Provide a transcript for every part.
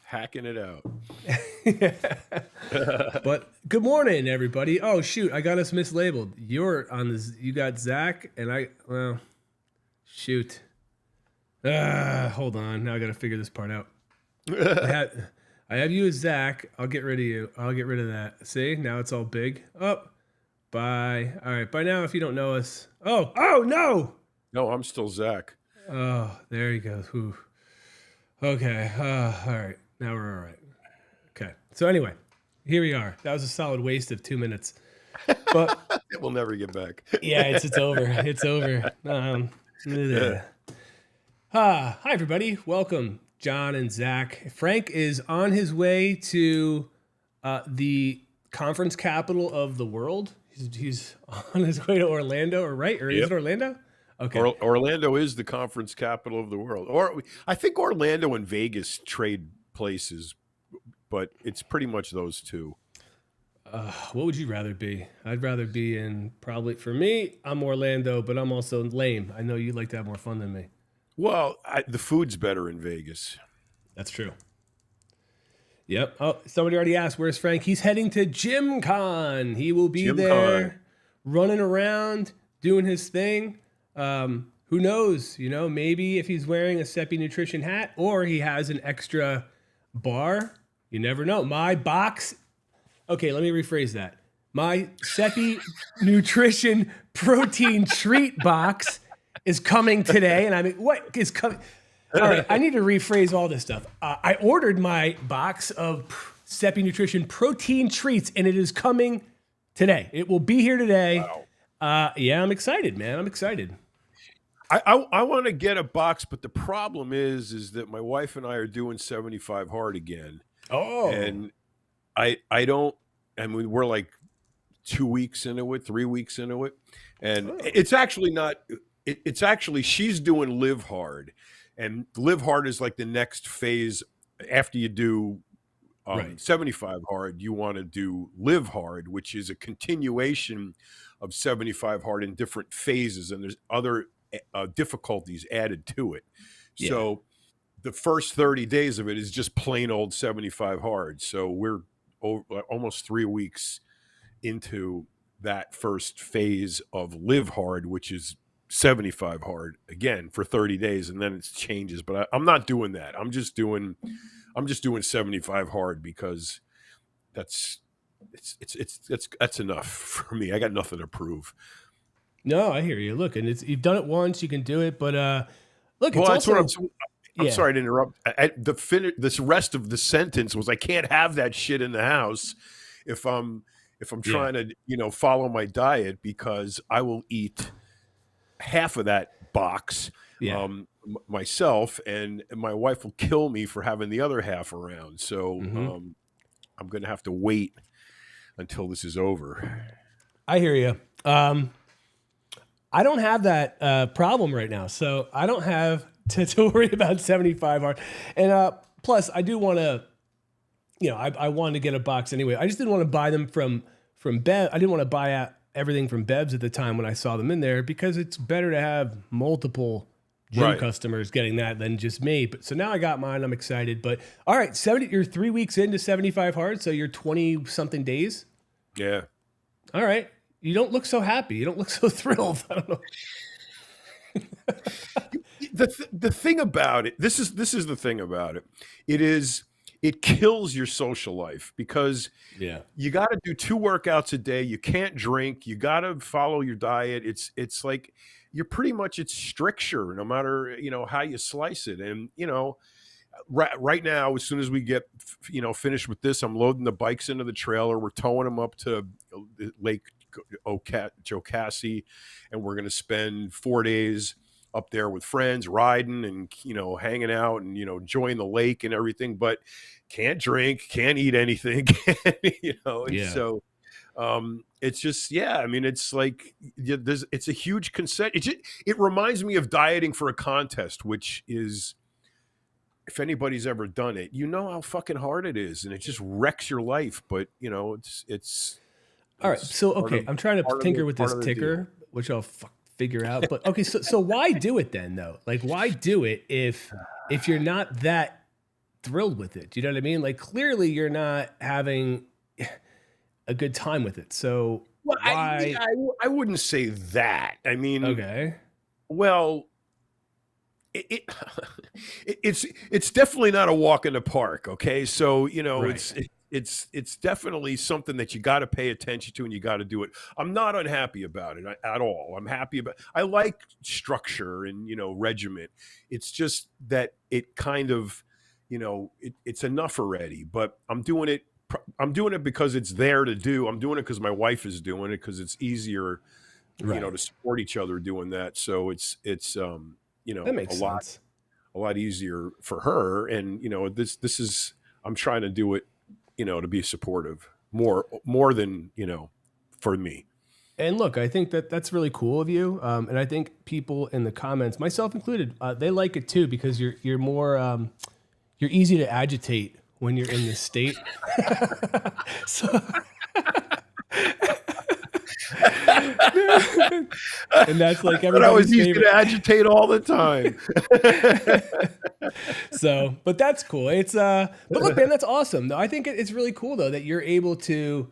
Hacking it out. But good morning, everybody. Oh shoot, I got us mislabeled. You're on this. You got Zach, and shoot. Hold on. Now I got to figure this part out. I have you as Zach. I'll get rid of you. I'll get rid of that. See, now it's all big. Oh, bye. All right. By now, if you don't know us. Oh no. No, I'm still Zach. Oh, there he goes. Whew. Okay. All right. Now we're all right. Okay. So anyway, here we are. That was a solid waste of 2 minutes. But we'll never get back. Yeah, it's over. It's over. Hi, everybody. Welcome, John and Zach. Frank is on his way to the conference capital of the world. He's on his way to Orlando, or right? Or is it Orlando? Okay. Orlando is the conference capital of the world. Or I think Orlando and Vegas trade places, but it's pretty much those two. What would you rather be? I'd rather be in, probably, for me, I'm Orlando, but I'm also lame. I know you like to have more fun than me. Well, the food's better in Vegas. That's true. Yep. Oh, somebody already asked, where's Frank? He's heading to GymCon. He will be there running around, doing his thing. Who knows? You know, maybe if he's wearing a Seppi Nutrition hat or he has an extra bar, you never know. My box. Okay, let me rephrase that. My Seppi Nutrition protein treat box is coming today. And I mean, what is coming? All right, I need to rephrase all this stuff. I ordered my box of Seppi Nutrition protein treats, and it is coming today. It will be here today. Wow. Yeah, I'm excited, man. I'm excited. I want to get a box, but the problem is that my wife and I are doing 75 hard again. Oh. And I don't, I mean, we're like 2 weeks into it, 3 weeks into it. And it's actually not, it's actually, she's doing Live Hard. And Live Hard is like the next phase after you do 75 hard. You want to do Live Hard, which is a continuation of 75 hard in different phases. And there's other difficulties added to it. Yeah. So the first 30 days of it is just plain old 75 hard. So we're almost 3 weeks into that first phase of Live Hard, which is 75 hard again for 30 days, and then it changes. But I'm not doing that. I'm just doing 75 hard because that's enough for me. I got nothing to prove. No, I hear you. Look, and you've done it once, you can do it. But look, well, that's what I'm sorry to interrupt. This rest of the sentence was, I can't have that shit in the house if I'm trying to follow my diet, because I will eat half of that box myself, and my wife will kill me for having the other half around. So I'm going to have to wait until this is over. I hear you. I don't have that problem right now, so I don't have to worry about 75 hard. And plus, I do want to, I wanted to get a box anyway. I just didn't want to buy them from Bev. I didn't want to buy everything from Bev's at the time when I saw them in there, because it's better to have multiple gym customers getting that than just me. But so now I got mine. I'm excited. But all right, you're 3 weeks into 75 hard, so you're 20 something days. Yeah. All right. You don't look so happy. You don't look so thrilled. I don't know. The thing about it, this is the thing about it. It kills your social life, because you got to do 2 workouts a day. You can't drink. You got to follow your diet. It's like you're pretty much, it's stricture no matter, how you slice it. And, right now, as soon as we get, finished with this, I'm loading the bikes into the trailer. We're towing them up to Lake Jocassee, and we're going to spend 4 days up there with friends, riding and, hanging out and, enjoying the lake and everything, but can't drink, can't eat anything, So it's just, I mean, it's like, it's a huge consent. It reminds me of dieting for a contest, which is, if anybody's ever done it, how fucking hard it is, and it just wrecks your life. But, it's all right. So, okay, I'm trying to tinker with this ticker, which I'll figure out. But okay, so why do it then though? Like, why do it if you're not that thrilled with it. Do you know what I mean? Like clearly you're not having a good time with it. So Well, why? I wouldn't say that. I mean, Okay. well, it, it's definitely not a walk in the park. Okay, so Right. it's definitely something that you got to pay attention to and you got to do it. I'm not unhappy about it at all. I'm happy about. I like structure and regiment. It's just that it kind of it's enough already. But I'm doing it. I'm doing it because it's there to do. I'm doing it because my wife is doing it because it's easier, Right. to support each other doing that. So it's That makes sense. a lot easier for her. And this is I'm trying to do it, to be supportive more than for me. And look, I think that that's really cool of you. And I think people in the comments, myself included, they like it too because you're more you're easy to agitate when you're in this state. So, and that's like But I was everybody's easy favorite. to agitate all the time. So, but that's cool. It's but look, man, that's awesome. Though I think it's really cool though that you're able to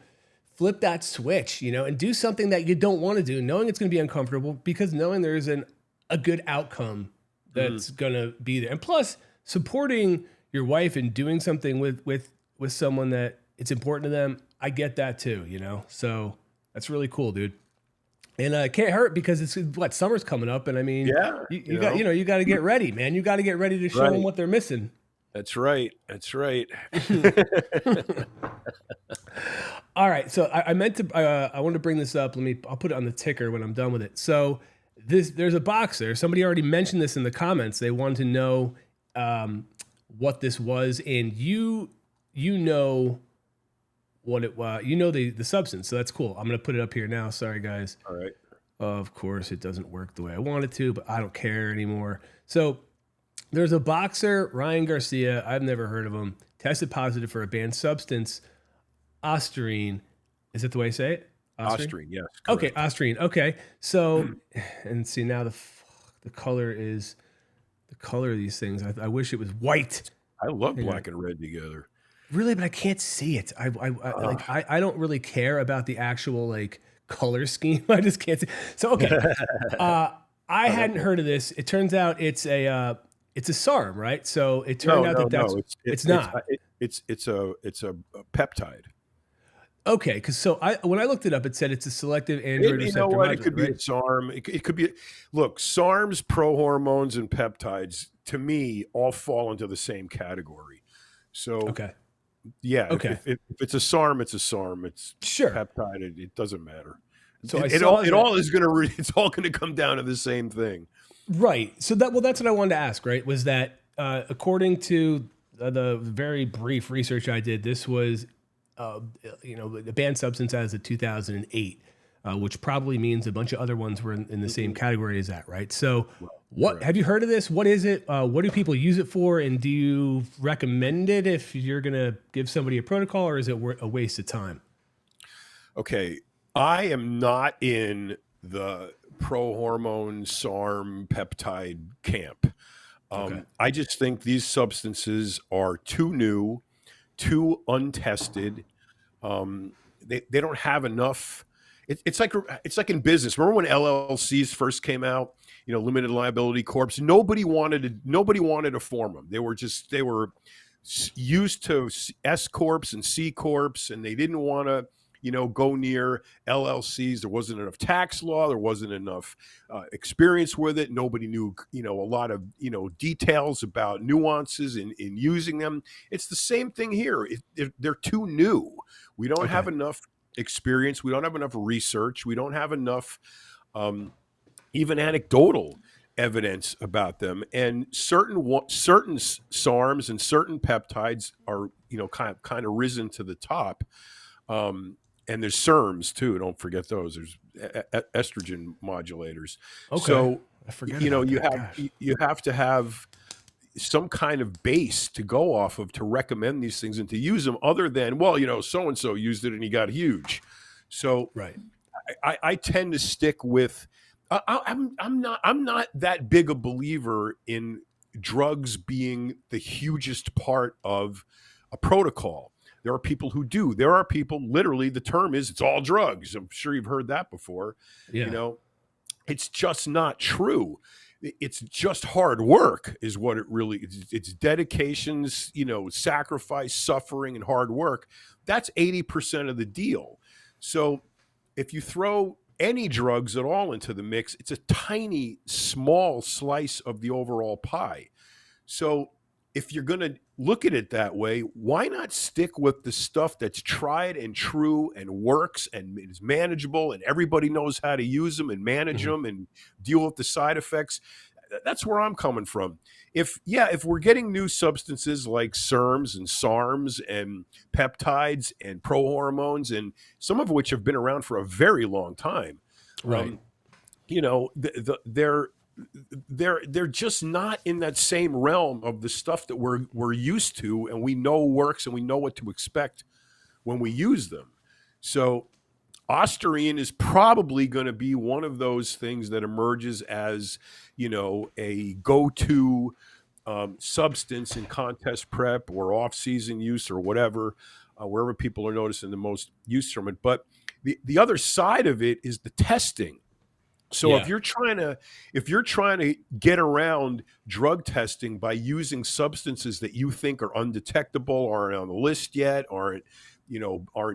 flip that switch, and do something that you don't want to do, knowing it's going to be uncomfortable, because knowing there's a good outcome that's going to be there, and plus supporting your wife and doing something with someone that it's important to them. I get that too, So that's really cool, dude. And it can't hurt because it's what summer's coming up, and I mean, Yeah, you got you got to get ready, man. You got to get ready to show them what they're missing. That's right. That's right. All right, so I meant to. I wanted to bring this up. I'll put it on the ticker when I'm done with it. So there's a boxer. Somebody already mentioned this in the comments. They wanted to know what this was, and you know what it was. You know the substance, so that's cool. I'm gonna put it up here now. Sorry, guys. All right. Of course, it doesn't work the way I want it to, but I don't care anymore. So there's a boxer, Ryan Garcia. I've never heard of him. Tested positive for a banned substance, Ostarine. Is that the way I say it? Ostarine, yes. Correct. Okay, Ostarine. Okay. So, and see now the color is the color of these things. I wish it was white. I love black and red together. Really, but I can't see it. I don't really care about the actual like color scheme. I just can't see. So okay, I hadn't heard of this. It turns out it's a SARM, right? So it turned out that's it's not. It's a peptide. Okay, because when I looked it up, it said it's a selective android receptor. You know what? Modulator, It could be a SARM. It could be. Look, SARMs, prohormones, and peptides to me all fall into the same category. So okay. Yeah. Okay. If it's a SARM, it's a SARM. It's sure peptide. It doesn't matter. So it's all gonna come down to the same thing. Right. So that's what I wanted to ask. Right. Was that according to the very brief research I did, this was the banned substance as of 2008, which probably means a bunch of other ones were in the same category as that. Right. So have you heard of this? What is it? What do people use it for? And do you recommend it if you're going to give somebody a protocol, or is it a waste of time? Okay. I am not in the pro-hormone SARM peptide camp. Okay. I just think these substances are too new, too untested. They don't have enough. It's like in business. Remember when LLCs first came out? Limited liability corps. Nobody wanted to form them. They were used to S corps and C corps, and they didn't want to go near LLCs. There wasn't enough tax law. There wasn't enough experience with it. Nobody knew, a lot of, details about nuances in using them. It's the same thing here. They're too new. We don't have enough experience. We don't have enough research. We don't have enough even anecdotal evidence about them. And certain SARMs and certain peptides are, kind of risen to the top. And there's SERMs too. Don't forget those. There's estrogen modulators. Okay. So I forget. You have to have some kind of base to go off of to recommend these things and to use them. Other than so and so used it and he got huge. So right. I tend to stick with. I'm not that big a believer in drugs being the hugest part of a protocol. There are people who do. There are people, literally, the term is it's all drugs. I'm sure you've heard that before. Yeah. You know, it's just not true. It's just hard work is what it really is. It's dedications, you know, sacrifice, suffering, and hard work. That's 80% of the deal. So if you throw any drugs at all into the mix, it's a tiny, small slice of the overall pie. So if you're going to look at it that way, why not stick with the stuff that's tried and true and works and is manageable and everybody knows how to use them and manage them and deal with the side effects? That's where I'm coming from. If we're getting new substances like SARMs and SARMs and peptides and prohormones, and some of which have been around for a very long time, right? You know, they're just not in that same realm of the stuff that we're used to and we know works and we know what to expect when we use them. So Ostarine is probably going to be one of those things that emerges as, you know, a go-to substance in contest prep or off-season use or whatever, wherever people are noticing the most use from it. But the other side of it is the testing. So if you're trying to get around drug testing by using substances that you think are undetectable, aren't on the list yet, aren't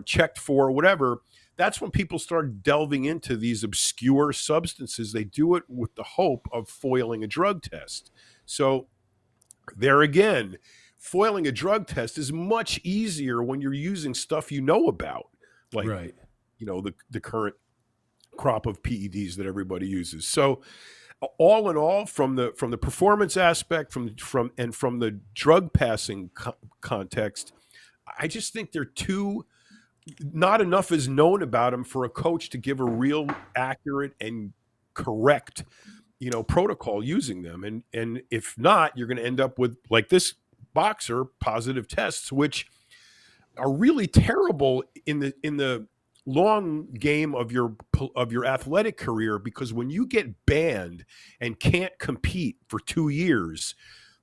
checked for, whatever, that's when people start delving into these obscure substances. They do it with the hope of foiling a drug test. So there again, foiling a drug test is much easier when you're using stuff you know about, like you know, the current crop of PEDs that everybody uses. So all in all, from the performance aspect, from the drug passing context, I just think not enough is known about them for a coach to give a real accurate and correct, you know, protocol using them. And if not, you're going to end up with, like this boxer, positive tests, which are really terrible in the long game of your athletic career, because when you get banned and can't compete for 2 years,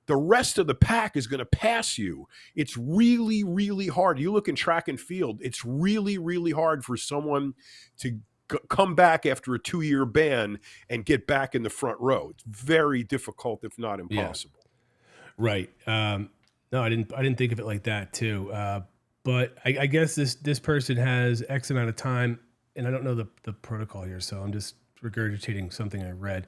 the rest of the pack is going to pass you. It's really, really hard. You look in track and field, it's really, really hard for someone to come back after a 2-year ban and get back in the front row. It's very difficult, if not impossible. Yeah. Right. No, I didn't think of it like that too. But I guess this person has X amount of time, and I don't know the protocol here, so I'm just regurgitating something I read.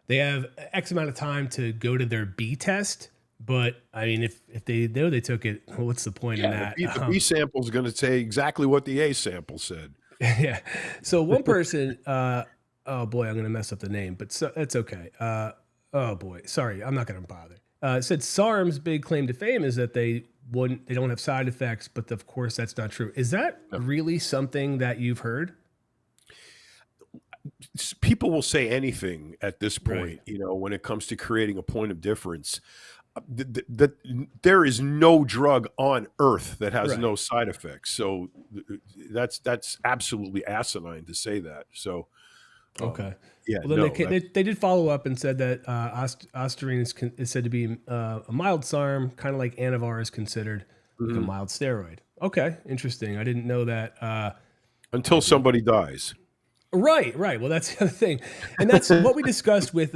They have X amount of time to go to their B test, but I mean, if they know they took it, well, what's the point in that? The B sample is going to say exactly what the A sample said. Yeah. So one person, oh boy, I'm going to mess up the name, but it's okay. Oh boy, sorry, I'm not going to bother. Said SARM's big claim to fame is that they don't have side effects, but of course that's not true. Is that really something that you've heard? People will say anything at this point, you know, when it comes to creating a point of difference. There is no drug on earth that has no side effects. So that's absolutely asinine to say that. So, okay. Yeah. Well, then they did follow up and said that Ostarine is said to be a mild SARM, kind of like Anavar is considered like a mild steroid. Okay. Interesting. I didn't know that. Until somebody dies. Right. Well, that's the other thing. And that's what we discussed with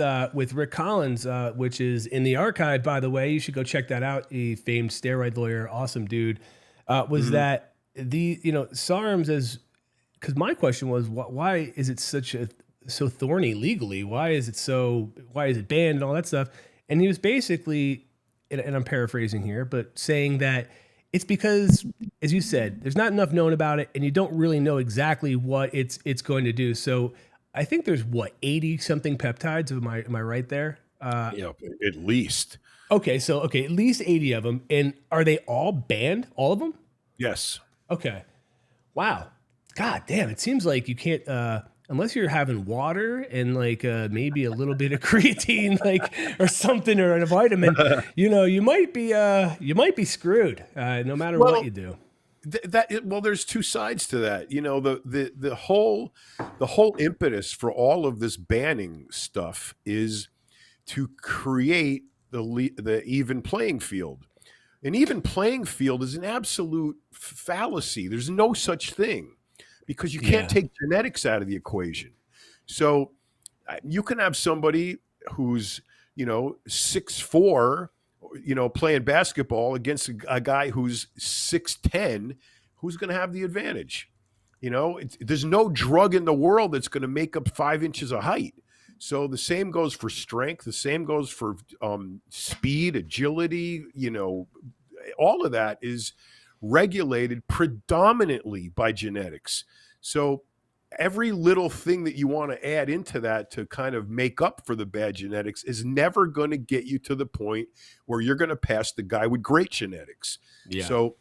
Rick Collins, which is in the archive, by the way. You should go check that out. A famed steroid lawyer, awesome dude, was that SARMs because my question was, why is it so thorny legally? Why is it banned and all that stuff? And he was basically, and I'm paraphrasing here, but saying that it's because, as you said, there's not enough known about it, and you don't really know exactly what it's going to do. So I think there's 80 something peptides. Am I right there? Yeah, at least. Okay, at least 80 of them. And are they all banned? All of them? Yes. Okay. Wow. God damn, it seems like you can't unless you're having water and maybe a little bit of creatine, or something, or a vitamin, you might be screwed no matter what you do. There's two sides to that. The whole impetus for all of this banning stuff is to create the even playing field. An even playing field is an absolute fallacy. There's no such thing because you can't take genetics out of the equation. So you can have somebody who's, 6'4", playing basketball against a guy who's 6'10", who's going to have the advantage. There's no drug in the world that's going to make up 5 inches of height. So the same goes for strength. The same goes for speed, agility. All of that is regulated predominantly by genetics. So every little thing that you want to add into that to kind of make up for the bad genetics is never going to get you to the point where you're going to pass the guy with great genetics. Yeah. So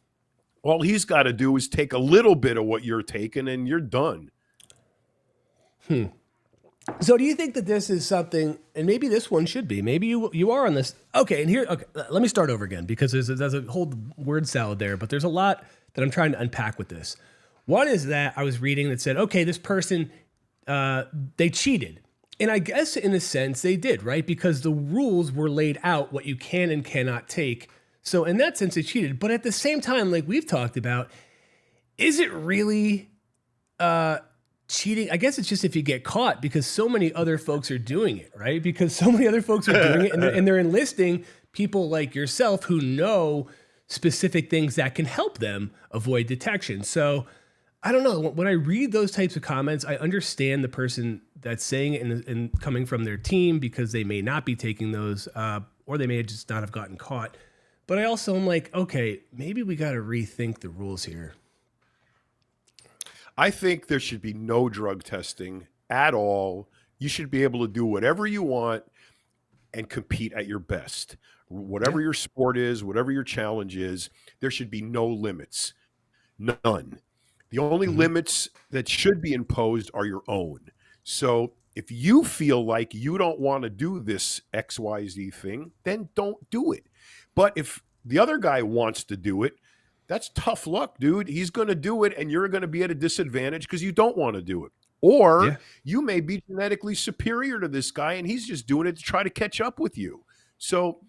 all he's got to do is take a little bit of what you're taking and you're done. So do you think that this is something, and maybe this one should be, maybe you are on this. Okay, let me start over again because there's a whole word salad there, but there's a lot that I'm trying to unpack with this. One is that I was reading that said, okay, this person, they cheated. And I guess in a sense they did, right? Because the rules were laid out what you can and cannot take. So in that sense, they cheated. But at the same time, like we've talked about, is it really cheating? I guess it's just if you get caught because so many other folks are doing it, right? Because so many other folks are doing it and they're enlisting people like yourself who know specific things that can help them avoid detection. So I don't know. When I read those types of comments, I understand the person that's saying it and coming from their team because they may not be taking those or they may just not have gotten caught. But I also am like, okay, maybe we got to rethink the rules here. I think there should be no drug testing at all. You should be able to do whatever you want and compete at your best. Whatever your sport is, whatever your challenge is, there should be no limits. None. The only limits that should be imposed are your own. So if you feel like you don't want to do this XYZ thing, then don't do it. But if the other guy wants to do it, that's tough luck, dude. He's going to do it, and you're going to be at a disadvantage because you don't want to do it. Or you may be genetically superior to this guy, and he's just doing it to try to catch up with you. So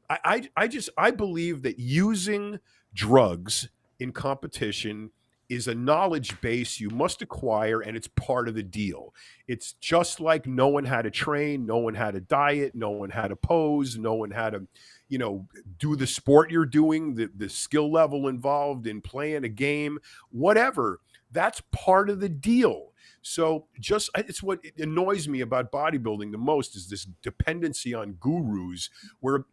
I believe that using drugs in competition is a knowledge base you must acquire, and it's part of the deal. It's just like knowing how to train, knowing how to diet, knowing how to pose, knowing how to, do the sport you're doing, the skill level involved in playing a game, whatever. That's part of the deal. So it's what annoys me about bodybuilding the most is this dependency on gurus where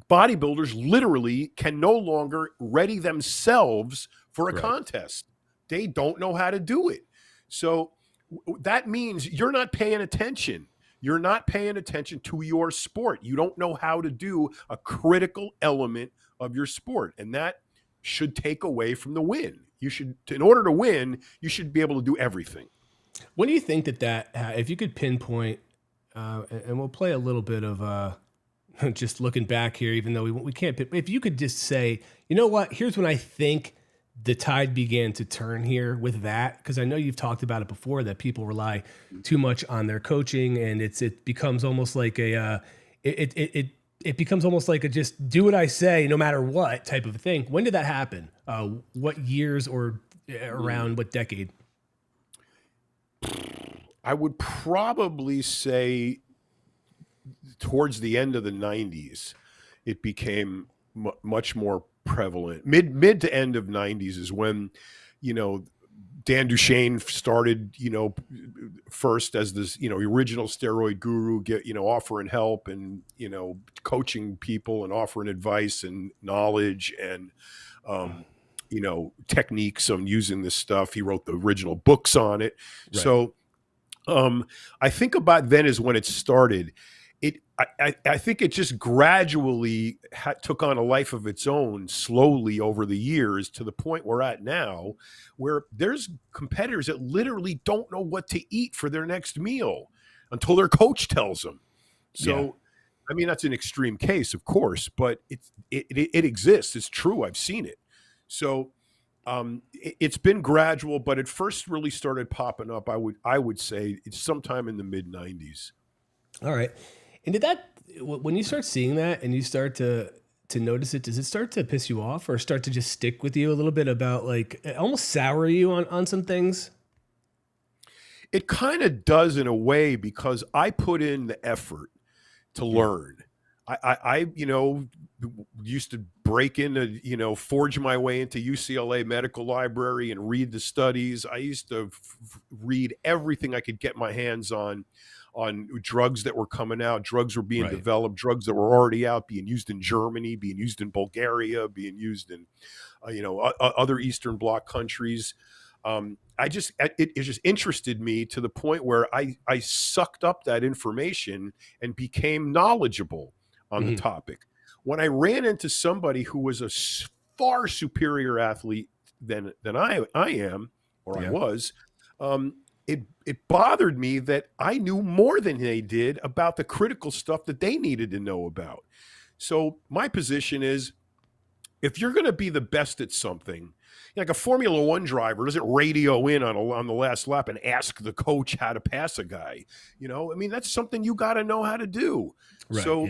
bodybuilders literally can no longer ready themselves for a contest. They don't know how to do it. So that means you're not paying attention. You're not paying attention to your sport. You don't know how to do a critical element of your sport. And that should take away from the win. In order to win, you should be able to do everything. What do you think that if you could pinpoint, and we'll play a little bit of just looking back here, even though we can't, if you could just say, you know what, here's when I think the tide began to turn here with that, because I know you've talked about it before that people rely too much on their coaching, and it becomes almost like it becomes almost like a just do what I say no matter what type of thing. When did that happen? What years or around what decade? I would probably say towards the end of the 90s, it became much more prevalent. Mid to end of 90s is when, Dan Duchesne started, first as this, original steroid guru, offering help and, coaching people and offering advice and knowledge and, techniques on using this stuff. He wrote the original books on it. Right. So I think about then is when it started. I think it just gradually took on a life of its own slowly over the years to the point we're at now where there's competitors that literally don't know what to eat for their next meal until their coach tells them. So, I mean, that's an extreme case, of course, but it exists. It's true. I've seen it. So it's been gradual, but it first really started popping up, I would say, it's sometime in the mid-90s. All right. And did that, when you start seeing that and you start to notice it, does it start to piss you off or start to just stick with you a little bit about like almost sour you on some things? It kind of does in a way because I put in the effort to learn. I used to break into, forge my way into UCLA Medical Library and read the studies. I used to read everything I could get my hands on drugs that were coming out. Drugs were being developed, drugs that were already out, being used in Germany, being used in Bulgaria, being used in, other Eastern Bloc countries. It just interested me to the point where I sucked up that information and became knowledgeable on the topic. When I ran into somebody who was a far superior athlete than I am, or I was, it bothered me that I knew more than they did about the critical stuff that they needed to know about. So my position is, if you're going to be the best at something, like a Formula One driver doesn't radio in on the last lap and ask the coach how to pass a guy. That's something you got to know how to do. Right, so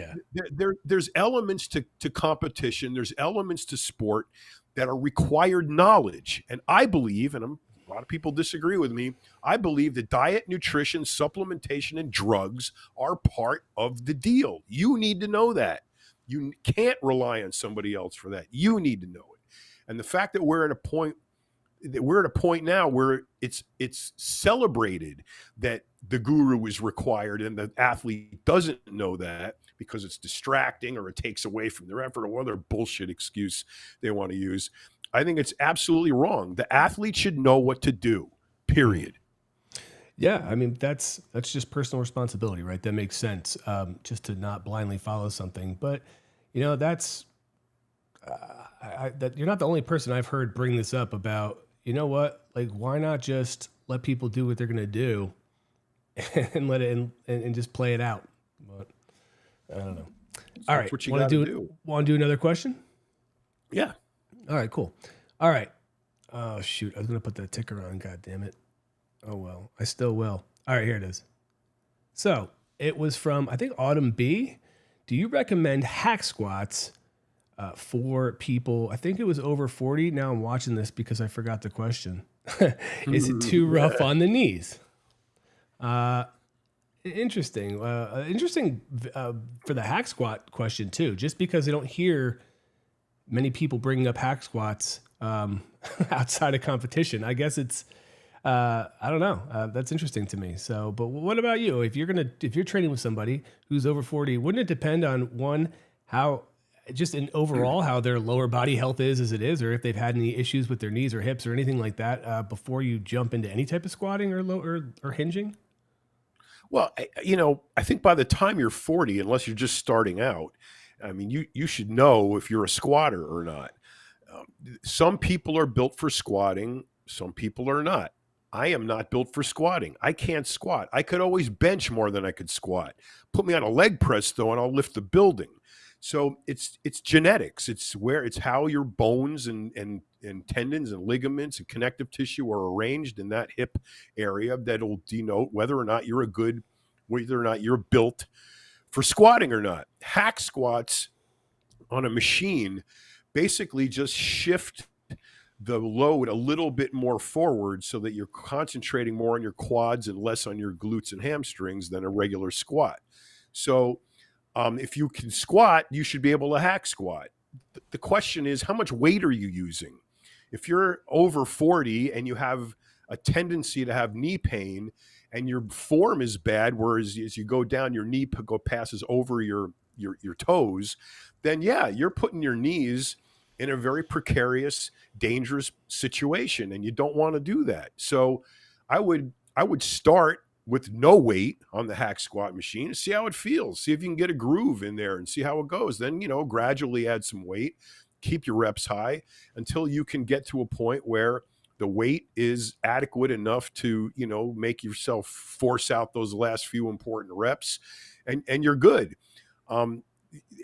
there's elements to competition. There's elements to sport that are required knowledge. And I believe, and a lot of people disagree with me, I believe that diet, nutrition, supplementation, and drugs are part of the deal. You need to know that. You can't rely on somebody else for that. You need to know it. And the fact that we're at a point now where it's celebrated that the guru is required and the athlete doesn't know that because it's distracting or it takes away from their effort or whatever bullshit excuse they want to use. I think it's absolutely wrong. The athlete should know what to do, period. Yeah, that's just personal responsibility, right? That makes sense, just to not blindly follow something. But that's that you're not the only person I've heard bring this up about. You know what? Like, why not just let people do what they're gonna do, and let it and just play it out? But I don't know. All right, what you want to do? Want to do another question? Yeah. All right, cool. All right. Oh shoot, I was gonna put that ticker on. God damn it. Oh, well, I still will. All right, here it is. So it was from, I think, Autumn B. Do you recommend hack squats for people? I think it was over 40. Now I'm watching this because I forgot the question. Is it too rough on the knees? Interesting. Interesting for the hack squat question, too, just because I don't hear many people bringing up hack squats outside of competition. I guess it's, I don't know. That's interesting to me. So, but what about you? If you're training with somebody who's over 40, wouldn't it depend on one, how just in overall, how their lower body health is as it is, or if they've had any issues with their knees or hips or anything like that, before you jump into any type of squatting or hinging? Well, I think by the time you're 40, unless you're just starting out, you should know if you're a squatter or not. Some people are built for squatting. Some people are not. I am not built for squatting. I can't squat. I could always bench more than I could squat. Put me on a leg press though, and I'll lift the building. So it's genetics. It's how your bones and tendons and ligaments and connective tissue are arranged in that hip area that'll denote whether or not you're built for squatting or not. Hack squats on a machine basically just shift the load a little bit more forward so that you're concentrating more on your quads and less on your glutes and hamstrings than a regular squat. So if you can squat, you should be able to hack squat. The question is, how much weight are you using? If you're over 40 and you have a tendency to have knee pain and your form is bad, whereas as you go down, your knee passes over your toes, then yeah, you're putting your knees in a very precarious, dangerous situation, and you don't want to do that. So I would start with no weight on the hack squat machine and see how it feels. See if you can get a groove in there and see how it goes. Then, gradually add some weight, keep your reps high until you can get to a point where the weight is adequate enough to, make yourself force out those last few important reps, and you're good.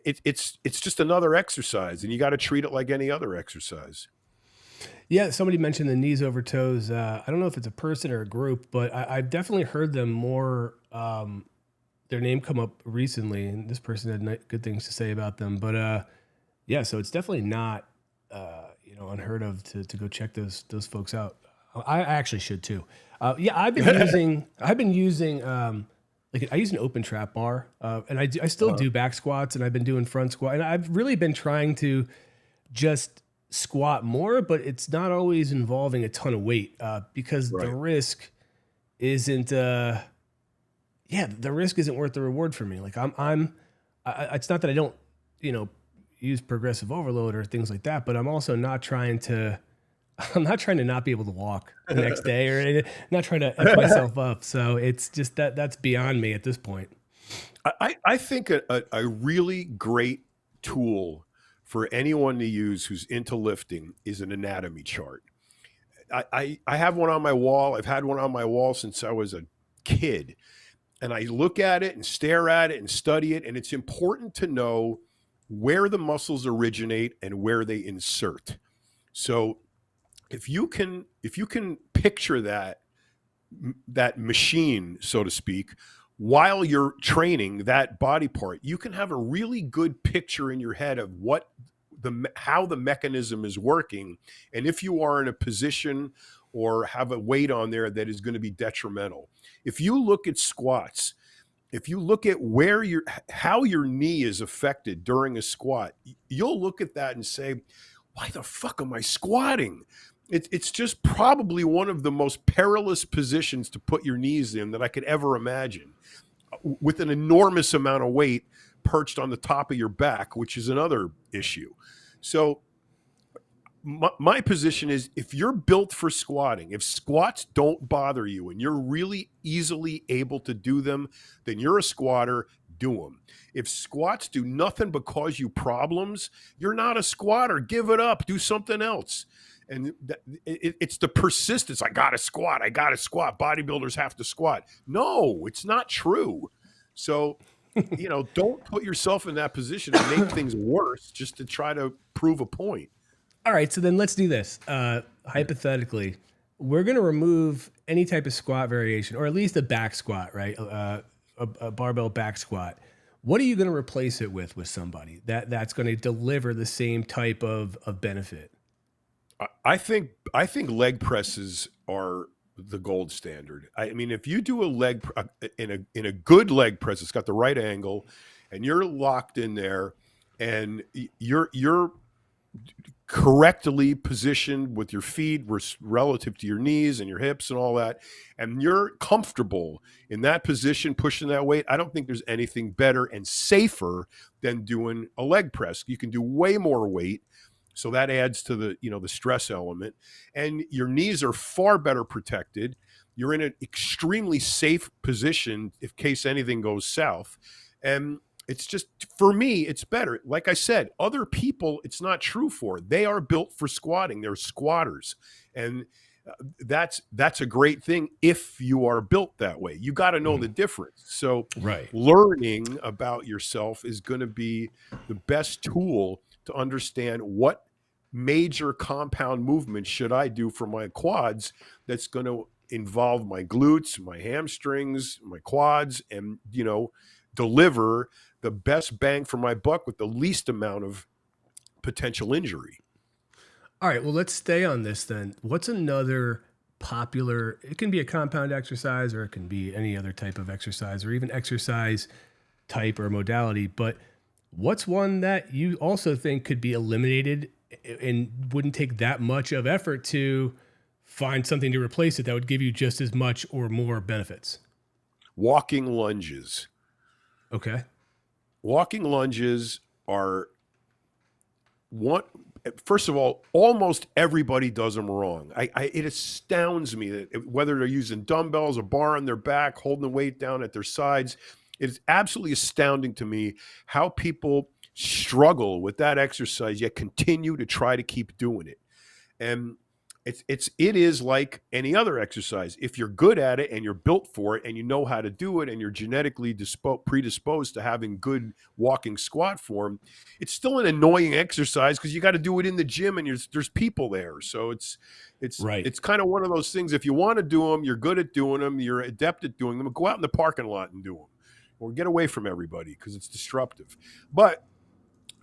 It's just another exercise, and you got to treat it like any other exercise. Yeah, somebody mentioned the knees over toes. I don't know if it's a person or a group, but I've definitely heard them more their name come up recently, and this person had good things to say about them. But yeah, so it's definitely not unheard of to go check those folks out. I actually should too. Yeah, I've been using like I use an open trap bar, and I still do back squats, and I've been doing front squat, and I've really been trying to just squat more, but it's not always involving a ton of weight because the risk isn't. The risk isn't worth the reward for me. Like it's not that I don't, use progressive overload or things like that, but I'm also not trying to not be able to walk the next day or not trying to F myself up. So it's just that's beyond me at this point. I think a really great tool for anyone to use who's into lifting is an anatomy chart. I have one on my wall. I've had one on my wall since I was a kid. And I look at it and stare at it and study it. And it's important to know where the muscles originate and where they insert. So if you can picture that machine, so to speak, while you're training that body part, you can have a really good picture in your head of how the mechanism is working. And if you are in a position or have a weight on there that is going to be detrimental. If you look at squats, if you look at how your knee is affected during a squat, you'll look at that and say, why the fuck am I squatting? It's just probably one of the most perilous positions to put your knees in that I could ever imagine, with an enormous amount of weight perched on the top of your back, which is another issue. So my position is, if you're built for squatting, if squats don't bother you and you're really easily able to do them, then you're a squatter. Do them. If squats do nothing but cause you problems, you're not a squatter. Give it up. Do something else. And it's the persistence. I got to squat. Bodybuilders have to squat. No, it's not true. So, don't put yourself in that position and make things worse just to try to prove a point. All right, so then let's do this. Hypothetically, we're going to remove any type of squat variation, or at least a back squat, right? A barbell back squat. What are you going to replace it with somebody that's going to deliver the same type of benefit? I think leg presses are the gold standard. I mean, if you do a leg in a good leg press, it's got the right angle, and you're locked in there, and you're correctly positioned with your feet relative to your knees and your hips and all that, and you're comfortable in that position pushing that weight, I don't think there's anything better and safer than doing a leg press. You can do way more weight, so that adds to the the stress element, and your knees are far better protected. You're in an extremely safe position in case anything goes south, and it's just, for me, it's better. Like I said, other people, it's not true for. They are built for squatting. They're squatters. And that's a great thing if you are built that way. You got to know the difference. So learning about yourself is going to be the best tool to understand what major compound movement should I do for my quads that's going to involve my glutes, my hamstrings, my quads, and, deliver the best bang for my buck with the least amount of potential injury. All right, well, let's stay on this then. What's another popular, it can be a compound exercise or it can be any other type of exercise or even exercise type or modality, but what's one that you also think could be eliminated and wouldn't take that much of effort to find something to replace it that would give you just as much or more benefits? Walking lunges. Okay. Walking lunges are first of all, almost everybody does them wrong. It astounds me that whether they're using dumbbells, a bar on their back, holding the weight down at their sides, it's absolutely astounding to me how people struggle with that exercise yet continue to try to keep doing it. And it is like any other exercise. If you're good at it and you're built for it and you know how to do it and you're genetically predisposed to having good walking squat form, it's still an annoying exercise because you got to do it in the gym and there's people there. So it's kind of one of those things. If you want to do them, you're good at doing them, you're adept at doing them, go out in the parking lot and do them. or get away from everybody because it's disruptive. But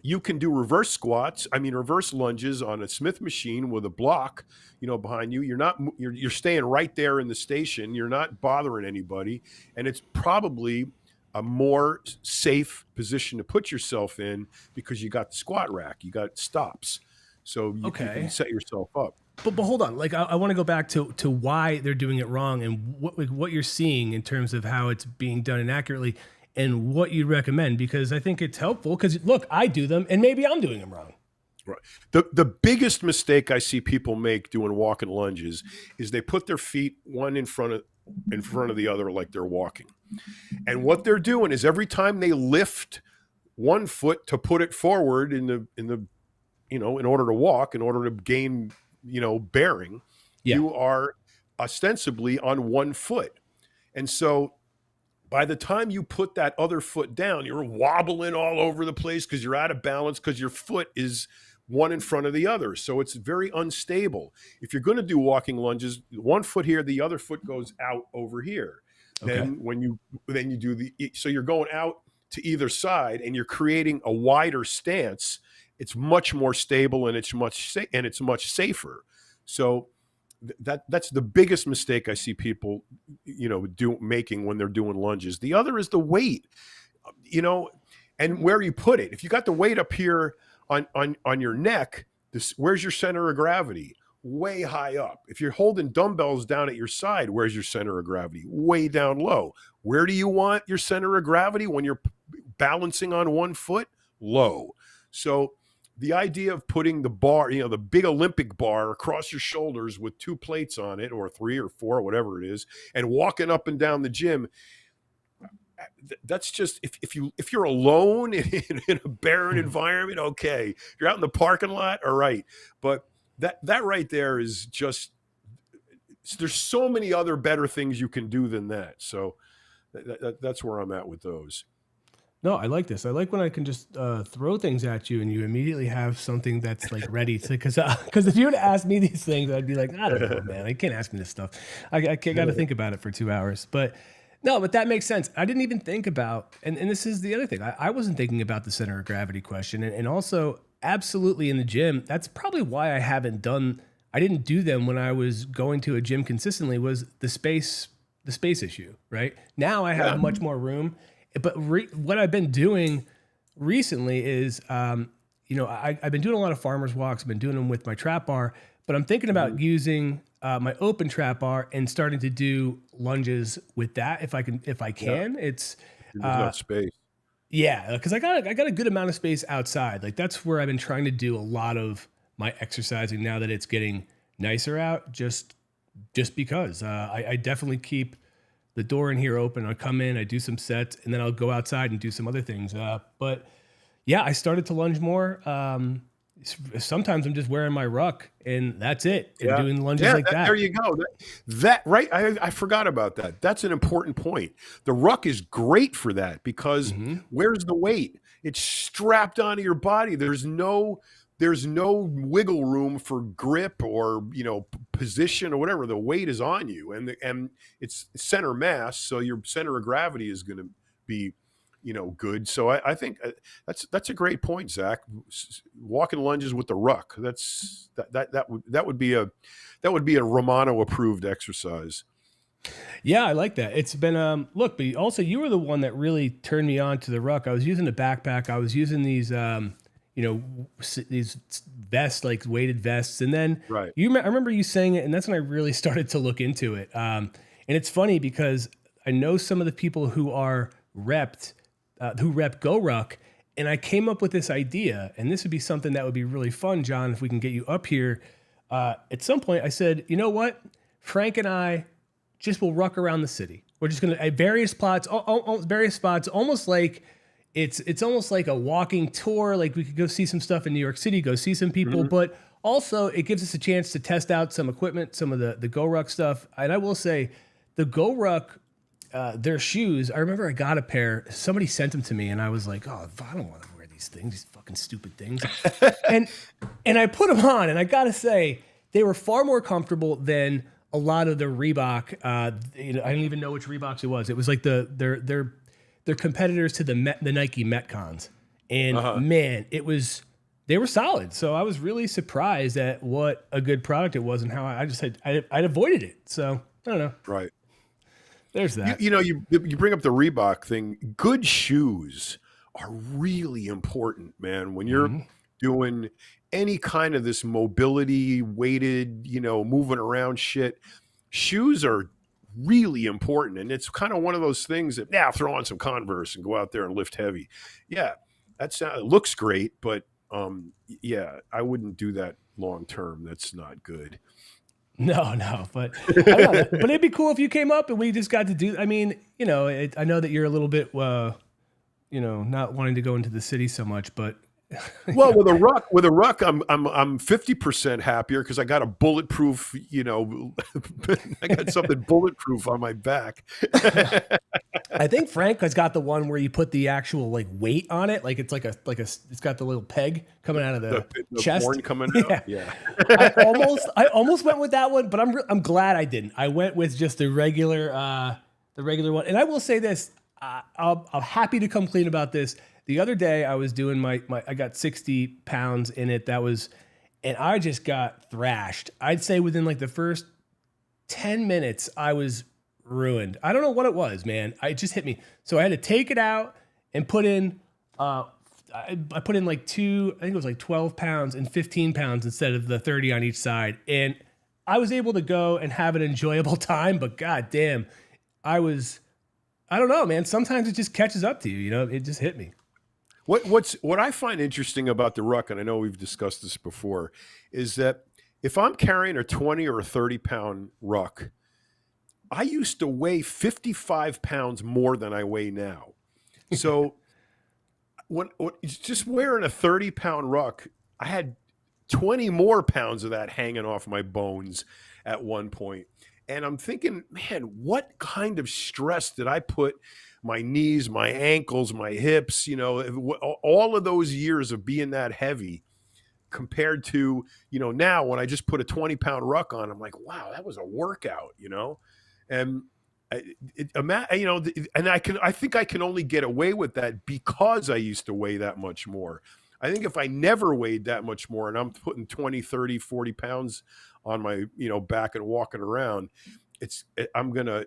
you can do reverse lunges on a Smith machine with a block, behind you. You're staying right there in the station. You're not bothering anybody. And it's probably a more safe position to put yourself in because you got the squat rack, you got stops. So you can set yourself up. But hold on, like I want to go back to why they're doing it wrong and what you're seeing in terms of how it's being done inaccurately and what you recommend, because I think it's helpful. Because look, I do them and maybe I'm doing them wrong. Right. The biggest mistake I see people make doing walking lunges is they put their feet one in front of the other like they're walking. And what they're doing is every time they lift one foot to put it forward in order to walk, in order to gain, bearing, you are ostensibly on one foot. And so by the time you put that other foot down, you're wobbling all over the place because you're out of balance because your foot is one in front of the other. So it's very unstable. If you're going to do walking lunges, one foot here, the other foot goes out over here. Okay. Then you do so you're going out to either side and you're creating a wider stance. It's much more stable and it's much safer. So that's the biggest mistake I see people, making when they're doing lunges. The other is the weight, and where you put it. If you got the weight up here on your neck, where's your center of gravity? Way high up. If you're holding dumbbells down at your side, where's your center of gravity? Way down low. Where do you want your center of gravity when you're balancing on one foot? Low. So the idea of putting the bar, the big Olympic bar across your shoulders with 2 plates on it, or 3 or 4, whatever it is, and walking up and down the gym, that's just, if you're alone in a barren environment, okay. If you're out in the parking lot, all right. But that right there is just, there's so many other better things you can do than that. So that's where I'm at with those. No, I like this. I like when I can just throw things at you and you immediately have something that's like ready to, because if you were to ask me these things, I'd be like, I don't know, man, I can't ask me this stuff. I got to think about it for 2 hours. But no, but that makes sense. I didn't even think about, and this is the other thing. I wasn't thinking about the center of gravity question. And also absolutely in the gym, that's probably why I didn't do them when I was going to a gym consistently, was the space issue, right? Now I have much more room. But what I've been doing recently is, I've been doing a lot of farmers walks. I've been doing them with my trap bar, but I'm thinking about using my open trap bar and starting to do lunges with that if I can. Yeah. It's not space. Yeah, because I got a good amount of space outside. Like that's where I've been trying to do a lot of my exercising now that it's getting nicer out. Just because I definitely keep the door in here open. I'll come in, I do some sets, and then I'll go outside and do some other things. But yeah, I started to lunge more. Sometimes I'm just wearing my ruck and that's it. And doing lunges like that. There you go. That right. I forgot about that. That's an important point. The ruck is great for that because where's the weight? It's strapped onto your body. There's no wiggle room for grip or, position or whatever. The weight is on you and it's center mass. So your center of gravity is going to be, good. So I think that's a great point, Zach. Walking lunges with the ruck. That would be a Romano approved exercise. Yeah, I like that. It's been look, but also you were the one that really turned me on to the ruck. I was using the backpack. I was using these these vests, like weighted vests. And then I remember you saying it, and that's when I really started to look into it. And it's funny because I know some of the people who are who rep Go Ruck, and I came up with this idea, and this would be something that would be really fun, John, if we can get you up here. At some point I said, you know what? Frank and I just will ruck around the city. We're just going to at various spots, almost like it's almost like a walking tour. Like we could go see some stuff in New York City, go see some people, but also it gives us a chance to test out some equipment, some of the Go Ruck stuff. And I will say the Go Ruck, their shoes, I remember I got a pair, somebody sent them to me and I was like, oh, I don't want to wear these things, these fucking stupid things. and I put them on and I got to say they were far more comfortable than a lot of the Reebok. I didn't even know which Reeboks it was. It was like they're competitors to the Nike Metcons. And man, they were solid. So I was really surprised at what a good product it was and how I'd avoided it. So I don't know. Right. There's that. You bring up the Reebok thing. Good shoes are really important, man. When you're doing any kind of this mobility, weighted, moving around shit, shoes are really important. And it's kind of one of those things that, throw on some Converse and go out there and lift heavy. Yeah, it looks great, but I wouldn't do that long term. That's not good. No, but but it'd be cool if you came up and we just got to do. I mean, I know that you're a little bit, not wanting to go into the city so much, but well, with a ruck, I'm 50% happier because I got a bulletproof. I got something bulletproof on my back. I think Frank has got the one where you put the actual weight on it, like it's it's got the little peg coming out of the chest, horn coming out. Yeah. I almost went with that one, but I'm glad I didn't. I went with just the regular one, and I will say this: I'm happy to come clean about this. The other day I was doing I got 60 pounds in it. And I just got thrashed. I'd say within the first 10 minutes, I was ruined. I don't know what it was, man. It just hit me. So I had to take it out and put in, I put in I think it was 12 pounds and 15 pounds instead of the 30 on each side. And I was able to go and have an enjoyable time, but God damn, I don't know, man. Sometimes it just catches up to you, it just hit me. What I find interesting about the ruck, and I know we've discussed this before, is that if I'm carrying a 20 or a 30 pound ruck, I used to weigh 55 pounds more than I weigh now. So when just wearing a 30 pound ruck, I had 20 more pounds of that hanging off my bones at one point. And I'm thinking, man, what kind of stress did I put my knees, my ankles, my hips, all of those years of being that heavy compared to, now when I just put a 20 pound ruck on, I'm like, wow, that was a workout, and I think I can only get away with that because I used to weigh that much more. I think if I never weighed that much more and I'm putting 20, 30, 40 pounds on my, back and walking around, I'm going to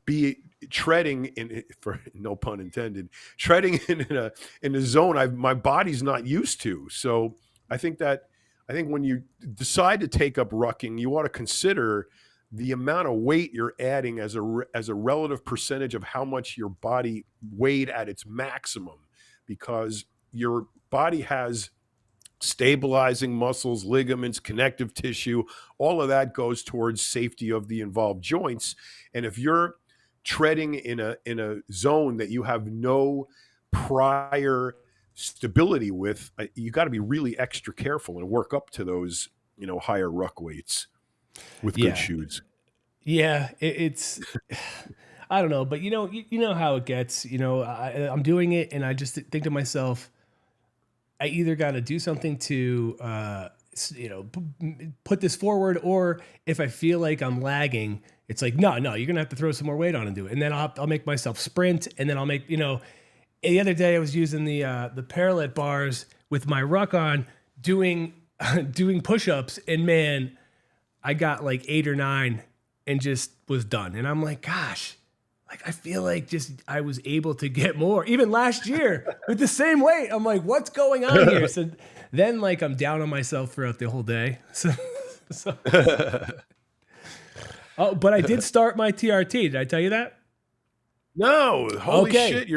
be treading in, for no pun intended, treading in a zone my body's not used to. So I think when you decide to take up rucking, you ought to consider the amount of weight you're adding as a relative percentage of how much your body weighed at its maximum, because your body has stabilizing muscles, ligaments, connective tissue. All of that goes towards safety of the involved joints. And if you're treading in a zone that you have no prior stability with, you got to be really extra careful and work up to those, higher ruck weights with good shoes. Yeah, it's I don't know, but you know how it gets. I'm doing it, and I just think to myself, I either got to do something to put this forward, or if I feel like I'm lagging, it's like, no, you're gonna have to throw some more weight on and do it, and then I'll make myself sprint, and then I'll make The other day I was using the Parallel bars with my ruck on, doing push-ups, and man, I got 8 or 9 and just was done. And I'm like, gosh, I feel like just I was able to get more. Even last year with the same weight, I'm like, what's going on here? So then I'm down on myself throughout the whole day. So oh, but I did start my TRT. Did I tell you that? No, holy shit!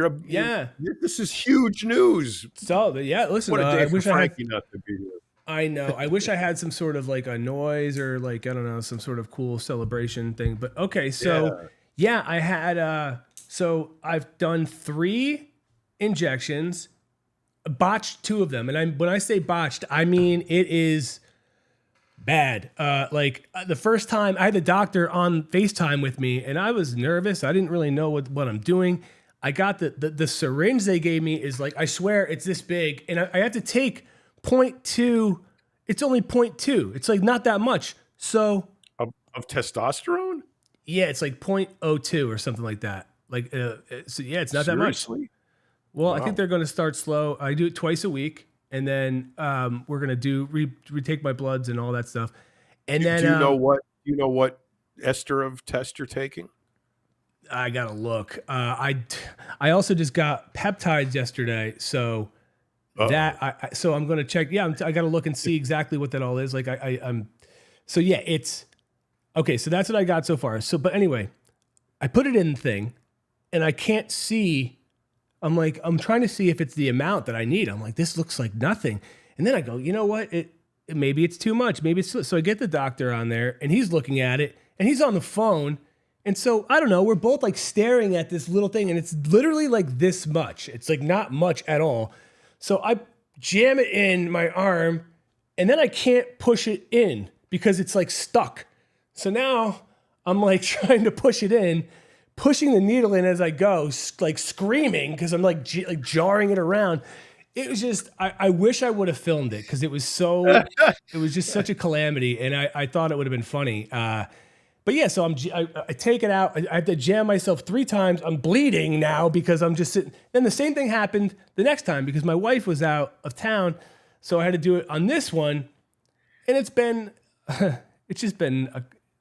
This is huge news. So yeah, listen. What a day for Frankie not to be here. I know. I wish I had some sort of a noise or I don't know, some sort of cool celebration thing. But okay, so yeah, I had so I've done 3 injections, botched 2 of them, and when I say botched, I mean it is bad. The first time I had the doctor on FaceTime with me, and I was nervous. I didn't really know what I'm doing. I got the syringe they gave me is I swear it's this big, and I have to take 0.2. It's only 0.2. It's not that much. So of testosterone? Yeah, it's 0.02 or something like that. Like, so yeah, it's not that much. Seriously? Well, Wow. I think they're going to start slow. I do it twice a week, and then we're going to do retake my bloods and all that stuff. And then do you know what ester of test you're taking? I gotta look. I also just got peptides yesterday, so so I'm gonna check. Yeah, I gotta look and see exactly what that all is. Like I'm. So yeah, it's okay. So that's what I got so far. So but anyway, I put it in the thing, and I can't see. I'm trying to see if it's the amount that I need. I'm like, this looks like nothing. And then I go, you know what? Maybe it's too much. Maybe it's so I get the doctor on there, and he's looking at it, and he's on the phone. And so, I don't know, we're both like staring at this little thing, and it's literally like this much. It's like not much at all. So I jam it in my arm, and then I can't push it in because it's like stuck. So now I'm like trying to push it in, pushing the needle in as I go, like screaming because I'm like jarring it around. It was just, I wish I would have filmed it because it was just such a calamity, and I thought it would have been funny. But yeah, so I take it out. I have to jam myself 3 times. I'm bleeding now because I'm just sitting. Then the same thing happened the next time because my wife was out of town. So I had to do it on this one. And it's just been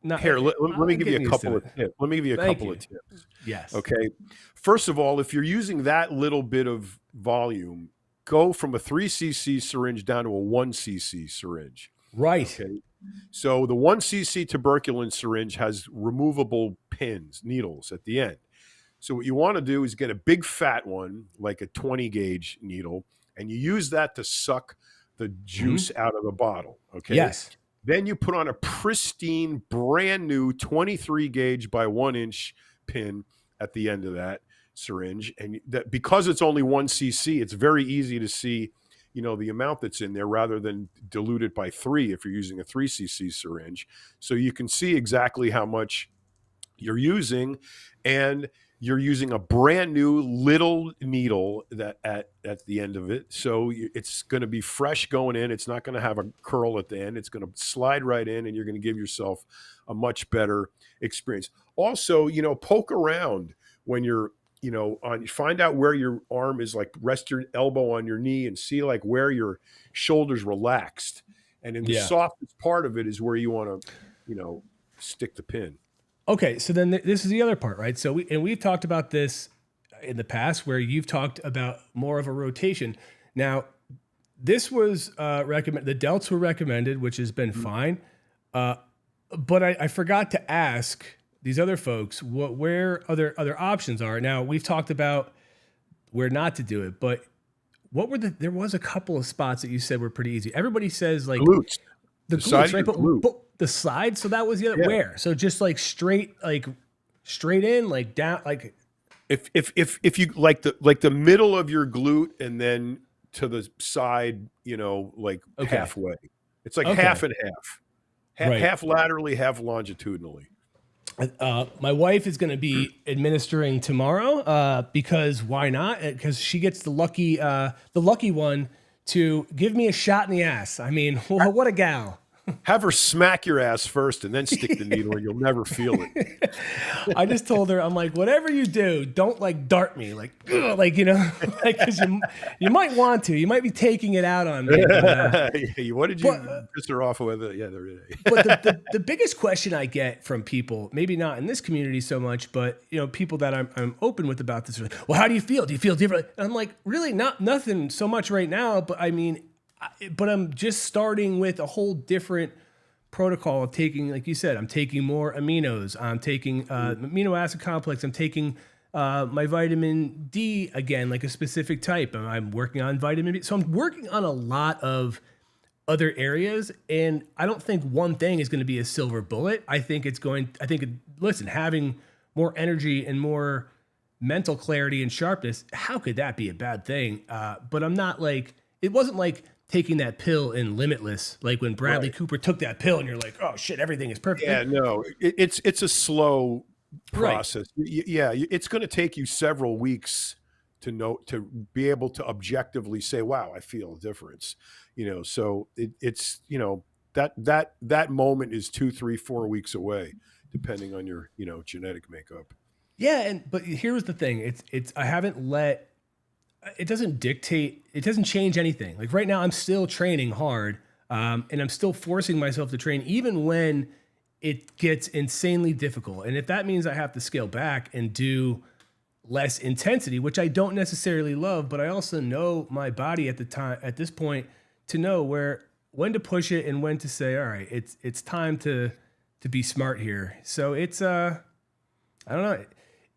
not. Here, let me give you a couple of tips. Let me give you a couple of tips. Yes. Okay. First of all, if you're using that little bit of volume, go from a 3 cc syringe down to a 1 cc syringe. Right. Okay. So the 1 cc tuberculin syringe has removable needles at the end. So what you want to do is get a big fat one, like a 20 gauge needle, and you use that to suck the juice out of the bottle. Okay. Yes. Then you put on a pristine, brand new 23 gauge by 1 inch pin at the end of that syringe. And because it's only 1 cc, it's very easy to see the amount that's in there rather than dilute it by 3 if you're using a 3 cc syringe. So you can see exactly how much you're using, and you're using a brand new little needle that at the end of it. So it's going to be fresh going in. It's not going to have a curl at the end. It's going to slide right in, and you're going to give yourself a much better experience. Also, poke around when you're find out where your arm is, like rest your elbow on your knee and see like where your shoulder's relaxed. And in the softest part of it is where you want to, stick the pin. Okay. So then this is the other part, right? So we've talked about this in the past where you've talked about more of a rotation. Now, this was recommended. The delts were recommended, which has been fine. But I forgot to ask these other folks where other options are. Now, we've talked about where not to do it, but there was a couple of spots that you said were pretty easy. Everybody says like glutes. The glutes, right? But the side, so that was the other where. So just like straight in, like down, like if you like the middle of your glute and then to the side, like halfway. It's like half and half. Half laterally, half longitudinally. My wife is going to be administering tomorrow because why not? Because she gets the lucky one to give me a shot in the ass. I mean, what a gal. Have her smack your ass first and then stick the needle and you'll never feel it. I just told her, I'm like, whatever you do, don't like dart me. Like, because you might want to. You might be taking it out on me. What did you piss her off with? But the biggest question I get from people, maybe not in this community so much, but people that I'm open with about this, are like, well, how do you feel? Do you feel different? And I'm like, really nothing so much right now. But I mean, I'm just starting with a whole different protocol of taking, like you said, I'm taking more aminos. I'm taking amino acid complex. I'm taking my vitamin D again, like a specific type. I'm working on vitamin B. So I'm working on a lot of other areas. And I don't think one thing is going to be a silver bullet. Listen, having more energy and more mental clarity and sharpness, how could that be a bad thing? But I'm not like, it wasn't like taking that pill in Limitless, like when Bradley Cooper took that pill and you're like, oh shit, everything is perfect. Yeah, no, it's a slow process. Right. Yeah, it's going to take you several weeks to be able to objectively say, wow, I feel a difference. So it's that moment is 2, 3, 4 weeks away, depending on your genetic makeup. Yeah, but here's the thing. I haven't let it doesn't dictate, it doesn't change anything. Like right now I'm still training hard, and I'm still forcing myself to train even when it gets insanely difficult. And if that means I have to scale back and do less intensity, which I don't necessarily love, but I also know my body at this point to know when to push it and when to say, all right, it's time to be smart here. So it's I don't know.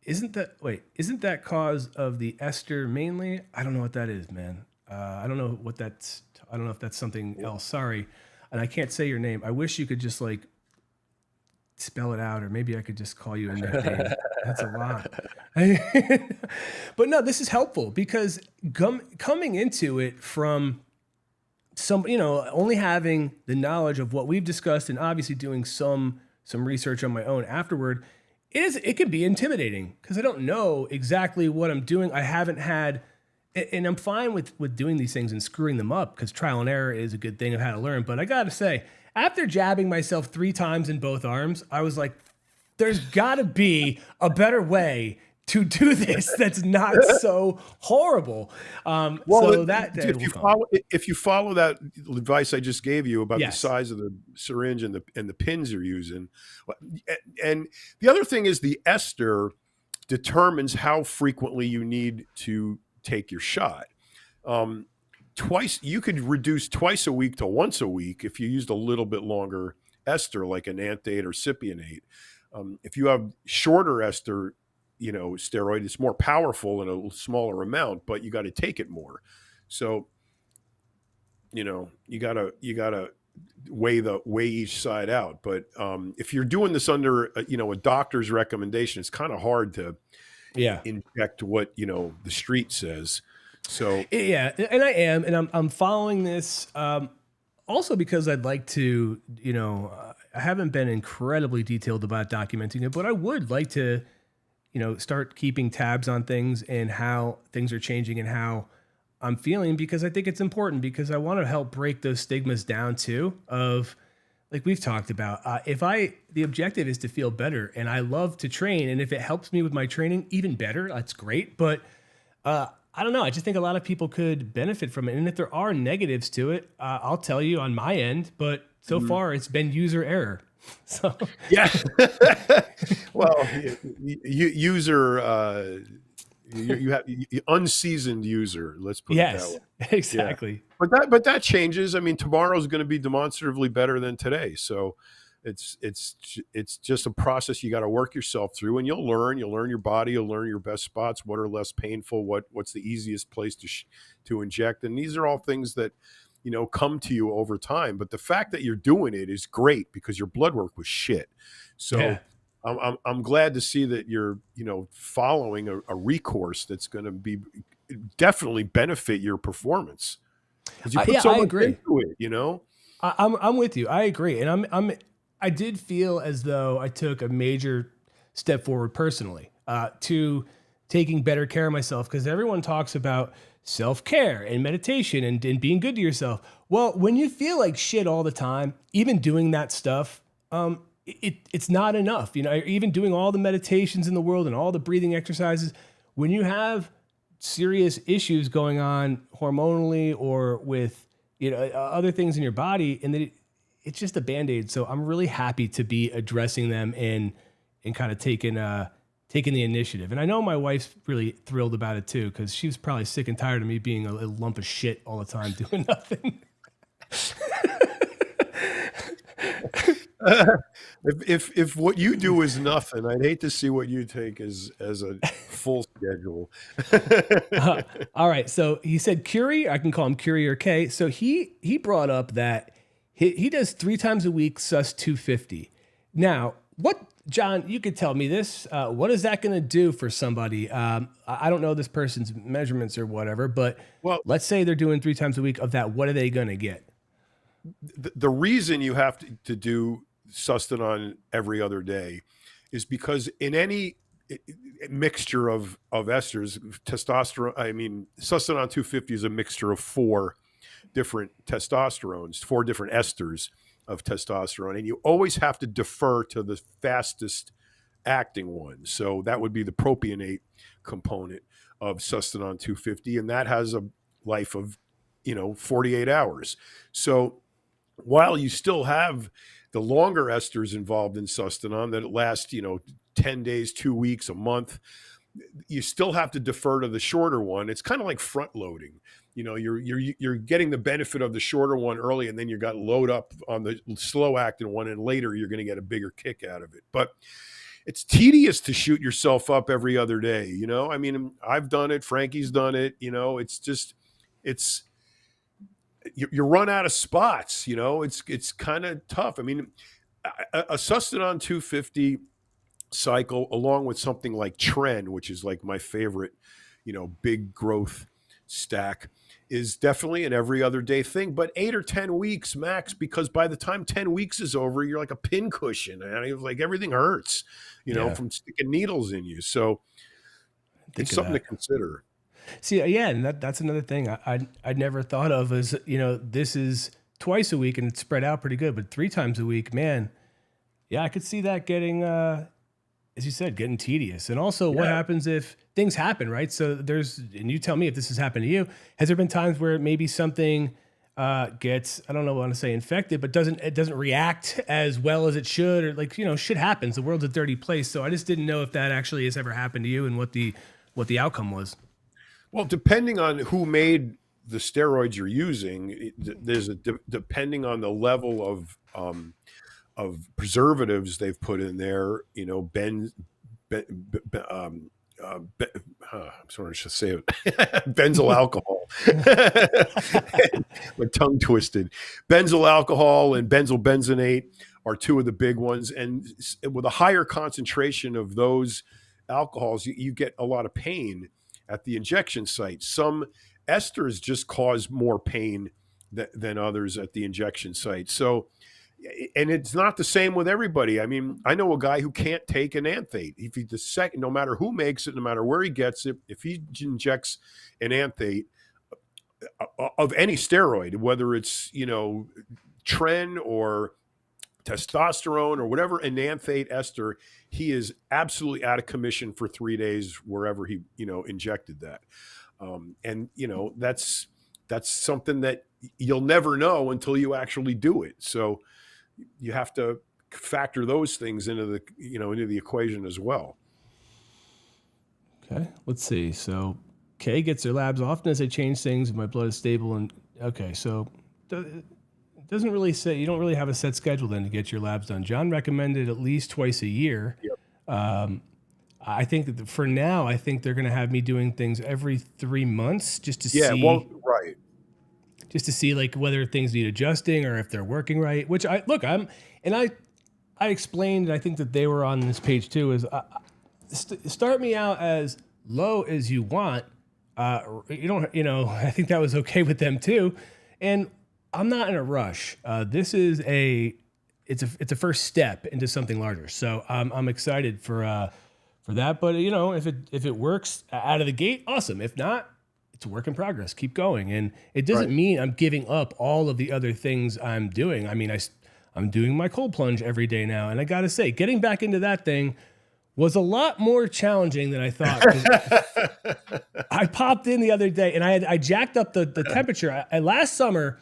Isn't that cause of the ester mainly? I don't know what that is, man. I don't know if that's something else. Sorry. And I can't say your name. I wish you could just like spell it out, or maybe I could just call you a nickname. That's a lot. But no, this is helpful because coming into it from only having the knowledge of what we've discussed and obviously doing some research on my own afterward, it can be intimidating because I don't know exactly what I'm doing. I haven't had, and I'm fine with doing these things and screwing them up because trial and error is a good thing of how to learn. But I got to say, after jabbing myself 3 times in both arms, I was like, there's got to be a better way to do this that's not so horrible. If you follow that advice I just gave you about the size of the syringe and the pins you're using, and the other thing is the ester determines how frequently you need to take your shot. You could reduce twice a week to once a week if you used a little bit longer ester, like an Anecdotes or cypionate. If you have shorter ester, steroid, it's more powerful in a smaller amount, but you got to take it more. So, you gotta weigh each side out. But if you're doing this under a doctor's recommendation, it's kind of hard to inject what the street says. So yeah, and I am, and I'm following this also because I'd like to, I haven't been incredibly detailed about documenting it, but I would like to, start keeping tabs on things and how things are changing and how I'm feeling, because I think it's important, because I want to help break those stigmas down too of, like we've talked about, the objective is to feel better, and I love to train. And if it helps me with my training, even better, that's great. But I don't know. I just think a lot of people could benefit from it. And if there are negatives to it, I'll tell you on my end, but so far it's been user error. So yeah. Well, user, you have unseasoned user. Let's put it that way. Exactly. Yeah. But that changes. I mean, tomorrow's going to be demonstratively better than today. So it's just a process you got to work yourself through, and you'll learn your body, you'll learn your best spots, what are less painful, what's the easiest place to inject. And these are all things that, come to you over time. But the fact that you're doing it is great, because your blood work was shit. So I'm glad to see that you're, following a recourse that's going to be definitely benefit your performance. You put so much into it, I'm with you. I agree. And I did feel as though I took a major step forward personally to taking better care of myself, because everyone talks about self-care and meditation and being good to yourself. Well, when you feel like shit all the time, even doing that stuff, it's not enough. Even doing all the meditations in the world and all the breathing exercises, when you have serious issues going on hormonally or with other things in your body, and it's just a Band-Aid. So I'm really happy to be addressing them and kind of taking the initiative. And I know my wife's really thrilled about it too, because she was probably sick and tired of me being a lump of shit all the time doing nothing. If what you do is nothing, I'd hate to see what you take as a full schedule. All right. So he said Curie, I can call him Curie or K. So he brought up that he does 3 times a week, sus 250. Now, John, you could tell me this. What is that going to do for somebody? I don't know this person's measurements or whatever, but let's say they're doing 3 times a week of that. What are they going to get? The reason you have to do Sustanon every other day is because in any mixture of esters, Sustanon 250 is a mixture of 4 different testosterones, 4 different esters of testosterone, and you always have to defer to the fastest acting one. So that would be the propionate component of Sustanon 250, and that has a life of 48 hours. So while you still have the longer esters involved in Sustanon that last 10 days, 2 weeks, a month, you still have to defer to the shorter one. It's kind of like front loading. You're getting the benefit of the shorter one early, and then you got to load up on the slow acting one, and later you're going to get a bigger kick out of it. But it's tedious to shoot yourself up every other day. I mean, I've done it. Frankie's done it. You run out of spots. It's kind of tough. I mean, a Sustanon 250 cycle, along with something like Tren, which is like my favorite, big growth stack, is definitely an every other day thing, but 8 or 10 weeks max, because by the time 10 weeks is over, you're like a pin cushion, and it's like everything hurts, from sticking needles in you. So it's something to consider. See, yeah, and that's another thing I'd never thought of is, this is twice a week and it's spread out pretty good, but 3 times a week, man, yeah, I could see that getting, as you said, getting tedious. And also what happens if things happen, right? So and you tell me if this has happened to you, has there been times where maybe something gets, I don't know, I want to say infected, but it doesn't react as well as it should, or shit happens. The world's a dirty place. So I just didn't know if that actually has ever happened to you and what the outcome was. Well, depending on who made the steroids you're using, there's depending on the level of preservatives they've put in there, I'm sorry, I should say it. Benzyl alcohol. My tongue twisted. Benzyl alcohol and benzyl benzenate are 2 of the big ones. And with a higher concentration of those alcohols, you get a lot of pain at the injection site. Some esters just cause more pain than others at the injection site. So, and it's not the same with everybody. I mean, I know a guy who can't take an anthate. If he no matter who makes it, no matter where he gets it, if he injects an anthate of any steroid, whether it's Tren or testosterone or whatever enanthate ester, he is absolutely out of commission for 3 days wherever he injected that. And that's something that you'll never know until you actually do it. So you have to factor those things into the equation as well. Okay, let's see. So Kay gets their labs often as I change things. My blood is stable, and okay, so it doesn't really say, you don't really have a set schedule then to get your labs done. John recommended at least twice a year. Yep. I think that for now, I think they're going to have me doing things every 3 months just to see. Yeah, well, right. Just to see whether things need adjusting or if they're working right. Which I explained, and I think that they were on this page too. Is start me out as low as you want. You don't, I think that was okay with them too. And I'm not in a rush. This is it's a first step into something larger. So I'm excited for that. But if it works out of the gate, awesome. If not, it's a work in progress. Keep going. And it doesn't mean I'm giving up all of the other things I'm doing. I mean, I'm doing my cold plunge every day now. And I got to say, getting back into that thing was a lot more challenging than I thought. I popped in the other day and I jacked up the temperature. Last summer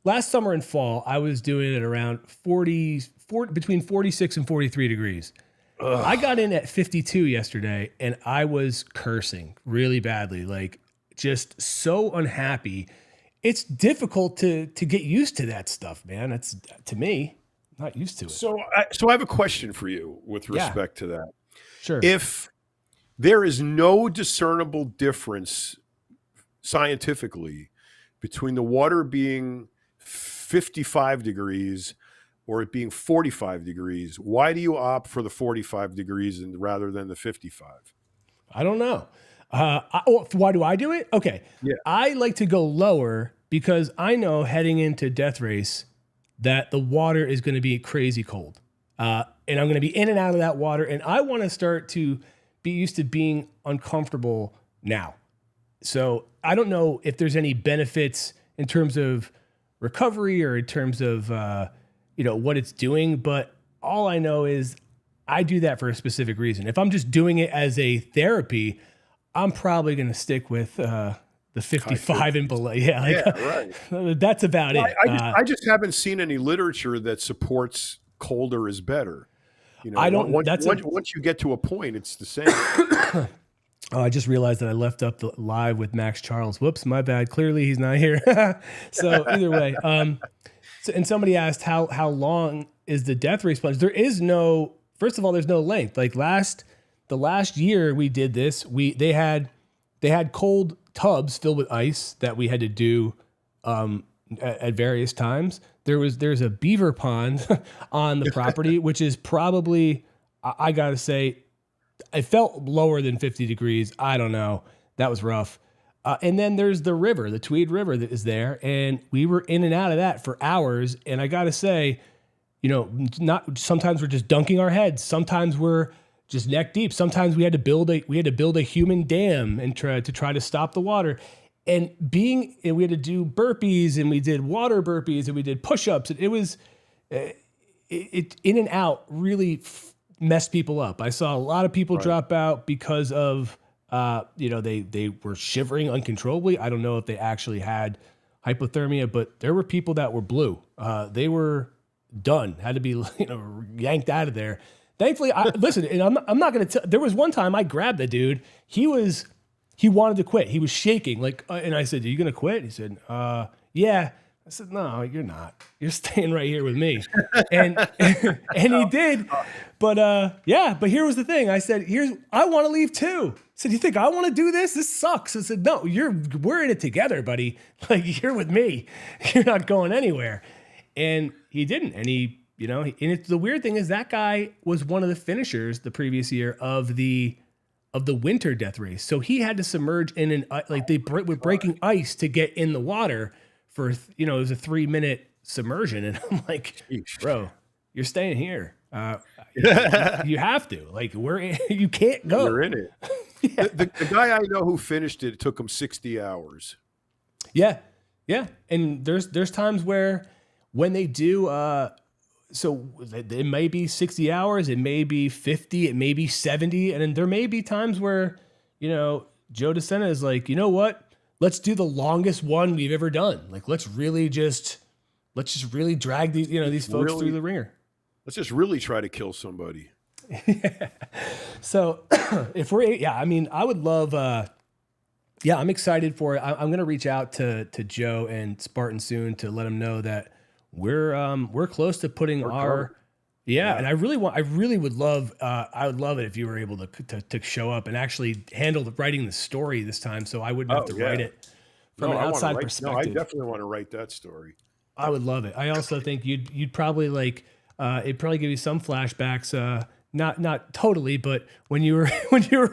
and fall, I was doing it around between 46 and 43 degrees. Ugh. I got in at 52 yesterday and I was cursing really badly, just so unhappy. It's difficult to get used to that stuff, man. It's, to me, not used to it. So I have a question for you with respect to that. Sure. If there is no discernible difference scientifically between the water being 55 degrees or it being 45 degrees, why do you opt for the 45 degrees rather than the 55? I don't know. Why do I do it? Okay. Yeah. I like to go lower because I know heading into death race that the water is going to be crazy cold. And I'm going to be in and out of that water. And I want to start to be used to being uncomfortable now. So I don't know if there's any benefits in terms of recovery or in terms of, what it's doing. But all I know is I do that for a specific reason. If I'm just doing it as a therapy, I'm probably going to stick with the 55 and below. Yeah, right. That's about it. I just haven't seen any literature that supports colder is better. You know, I don't. Once you get to a point, it's the same. Oh, I just realized that I left up the live with Max Charles. Whoops, my bad. Clearly, he's not here. So either way, and somebody asked how long is the death race plunge? There is no. First of all, there's no length. Like the last year we did this, they had cold tubs filled with ice that we had to do at various times. There's a beaver pond on the property, which is probably, I gotta say, it felt lower than 50 degrees. I don't know. That was rough. And then there's the river, the Tweed River that is there. And we were in and out of that for hours. And I got to say, you know, sometimes we're just dunking our heads. Sometimes we're just neck deep. Sometimes we had to build a human dam and try to stop the water. And we had to do burpees, and we did water burpees, and we did push-ups. It was in and out really messed people up. I saw a lot of people drop out because of, they were shivering uncontrollably. I don't know if they actually had hypothermia, but there were people that were blue. They were done, had to be, yanked out of there. Thankfully, listen, and I'm not going to tell, there was one time I grabbed the dude. He wanted to quit. He was shaking and I said, "Are you going to quit?" He said, "Yeah." I said, "No, you're not. You're staying right here with me." And he did. But but here was the thing. I said, I want to leave too. I said, "You think I want to do this? This sucks." I said, "No, we're in it together, buddy. Like, you're with me. You're not going anywhere." And he didn't. And the weird thing is that guy was one of the finishers the previous year of the winter death race. So he had to submerge in were breaking ice to get in the water for, it was a 3-minute submersion. And I'm like, "Bro, you're staying here. You have to. Like, you can't go." You're in it. Yeah. The guy I know who finished it took him 60 hours. Yeah. Yeah. And there's times where when they do, so it may be 60 hours, it may be 50, it may be 70. And then there may be times where, Joe DeSena is like, "You know what? Let's do the longest one we've ever done. Like, let's just really drag these folks through the ringer. Let's just really try to kill somebody." Yeah. So if I would love, I'm excited for it. I'm going to reach out to Joe and Spartan soon to let them know that we're close to putting and I would love it if you were able to show up and actually handle writing the story this time, so I wouldn't have to write it from an outside perspective. No, I definitely want to write that story. I would love it. I also think you'd probably it'd probably give you some flashbacks, not totally, but when you were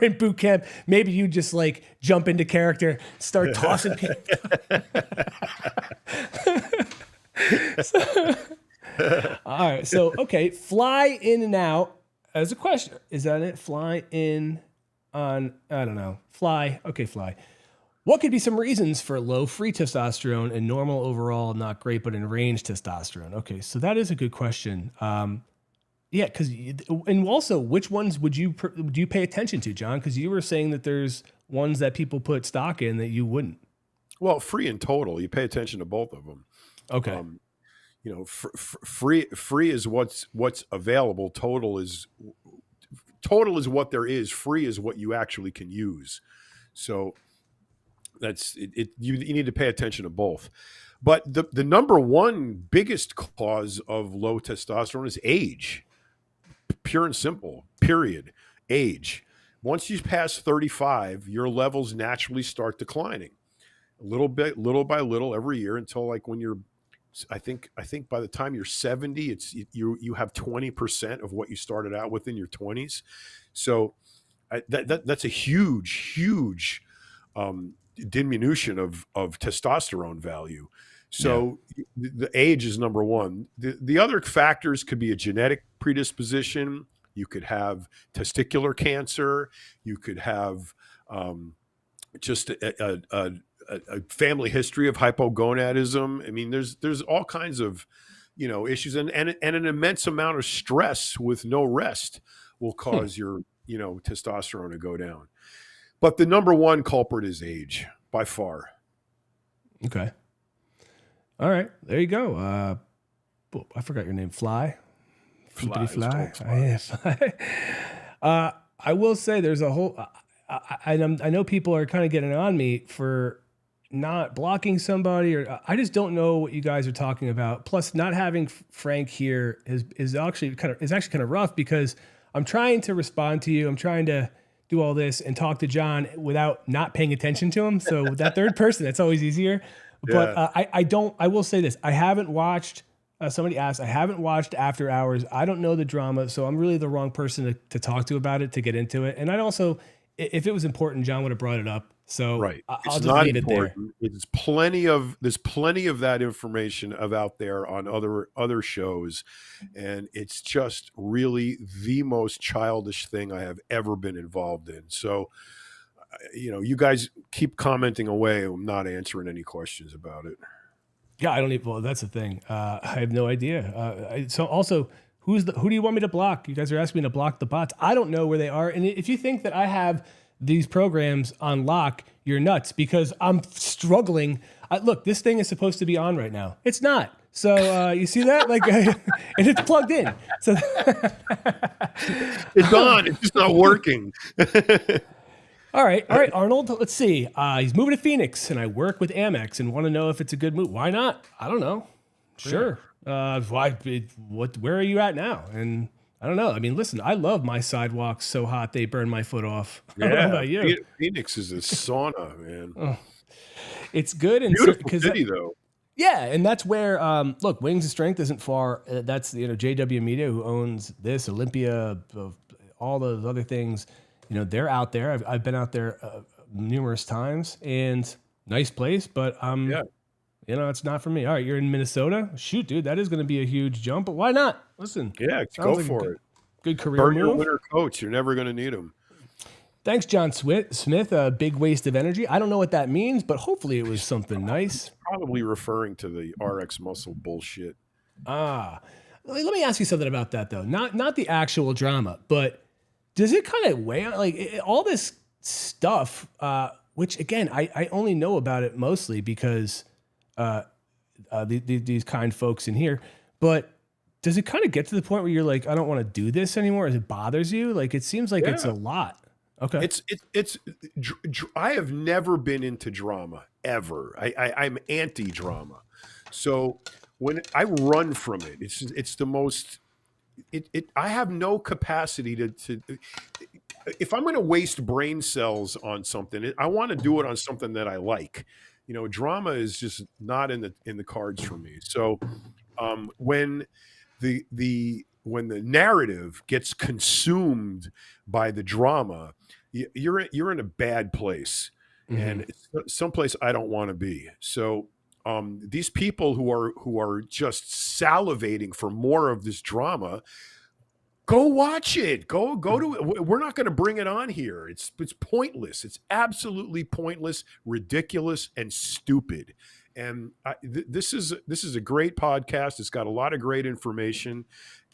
in boot camp, maybe you just jump into character, start tossing people. All right. So, okay. Fly in and out as a question. Is that it? Fly in on, I don't know. Fly. Okay. Fly. What could be some reasons for low free testosterone and normal overall, not great, but in range testosterone? Okay. So that is a good question. Yeah. And also, which ones would you pay attention to, John? Because you were saying that there's ones that people put stock in that you wouldn't. Well, free and total, you pay attention to both of them. Okay. Free is what's available. Total is what there is. Free is what you actually can use. So that's it. You need to pay attention to both. But the number one biggest cause of low testosterone is age. Pure and simple. Period. Age. Once you pass 35, your levels naturally start declining, little by little, every year, until when you're, I think by the time you're 70, you have 20% of what you started out with in your 20s. So that's a huge diminution of testosterone value. So the age is number one. The other factors could be a genetic predisposition. You could have testicular cancer. You could have just a family history of hypogonadism. I mean, there's all kinds of issues, and an immense amount of stress with no rest will cause your, testosterone to go down. But the number one culprit is age by far. Okay. All right. There you go. I forgot your name. Fly. Fly. Fly. I will say there's a whole, I know people are kind of getting on me for not blocking somebody, or I just don't know what you guys are talking about. Plus, not having Frank here is actually kind of rough, because I'm trying to respond to you. I'm trying to do all this and talk to John without not paying attention to him. So with that third person, it's always easier. But I will say this. I haven't watched, somebody asked, I haven't watched After Hours. I don't know the drama. So I'm really the wrong person to talk to about it, to get into it. And I'd also, if it was important, John would have brought it up. So right. I'll it's just not leave important. it there. There's plenty of that information out there on other shows. And it's just really the most childish thing I have ever been involved in. So, you guys keep commenting away. I'm not answering any questions about it. Yeah, I don't even, well, that's the thing. I have no idea. So also, who do you want me to block? You guys are asking me to block the bots. I don't know where they are. And if you think that I have these programs on lock, you're nuts, because I'm struggling. Look, this thing is supposed to be on right now. It's not. So you see that? And it's plugged in. So it's on. It's just not working. All right, Arnold. Let's see. He's moving to Phoenix, and I work with Amex, and want to know if it's a good move. Why not? I don't know. Sure. Why? Where are you at now? And I don't know. I mean, listen. I love my sidewalks so hot they burn my foot off. I don't know about you. Phoenix is a sauna, man. Oh, it's good and beautiful city, though. Yeah, and that's where look, Wings of Strength isn't far. That's JW Media, who owns this, Olympia, all those other things. They're out there. I've been out there numerous times, and nice place, but it's not for me. All right, you're in Minnesota. Shoot, dude, that is going to be a huge jump. But why not? Listen, go for it. Good career Burn move. Your winter coats. You're never going to need them. Thanks, John Smith. A big waste of energy. I don't know what that means, but hopefully it was something nice. Probably referring to the RX muscle bullshit. Let me ask you something about that, though. Not the actual drama, but does it kind of weigh on all this stuff? Which again, I only know about it mostly because these kind folks in here. But does it kind of get to the point where you're like, I don't want to do this anymore? As it bothers you? It seems like it's a lot. Okay. I have never been into drama ever. I'm anti-drama. So when I run from it, it's the most, I have no capacity to if I'm going to waste brain cells on something, I want to do it on something that I like. Drama is just not in the cards for me. So when the narrative gets consumed by the drama, you're in a bad place, and it's someplace I don't want to be. So these people who are just salivating for more of this drama, go watch it. Go to it. We're not going to bring it on here. It's pointless. It's absolutely pointless, ridiculous, and stupid. And this is a great podcast. It's got a lot of great information,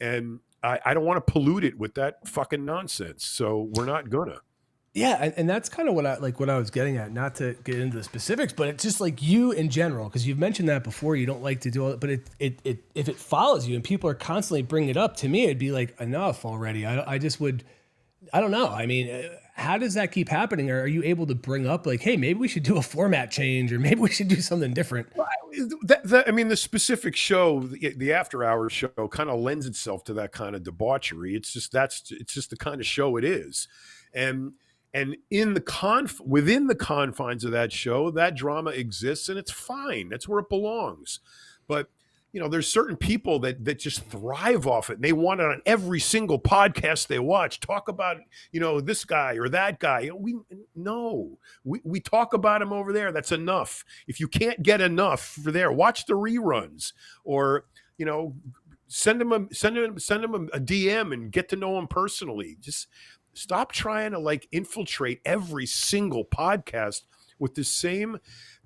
and I don't want to pollute it with that fucking nonsense. So we're not gonna. Yeah, and that's kind of what I was getting at. Not to get into the specifics, but it's just you in general, because you've mentioned that before. You don't like to do all that, but if it follows you and people are constantly bringing it up, to me it'd be enough already. I just would. I don't know. I mean, how does that keep happening? Or are you able to bring up hey, maybe we should do a format change, or maybe we should do something different? I mean, the specific show, the After Hours show, kind of lends itself to that kind of debauchery. It's just the kind of show it is, and in within the confines of that show, that drama exists, and it's fine. That's where it belongs. But there's certain people that just thrive off it, and they want it on every single podcast they watch. Talk about this guy or that guy. We talk about him over there. That's enough. If you can't get enough for there, watch the reruns, or send him a DM and get to know him personally. Just stop trying to infiltrate every single podcast with the same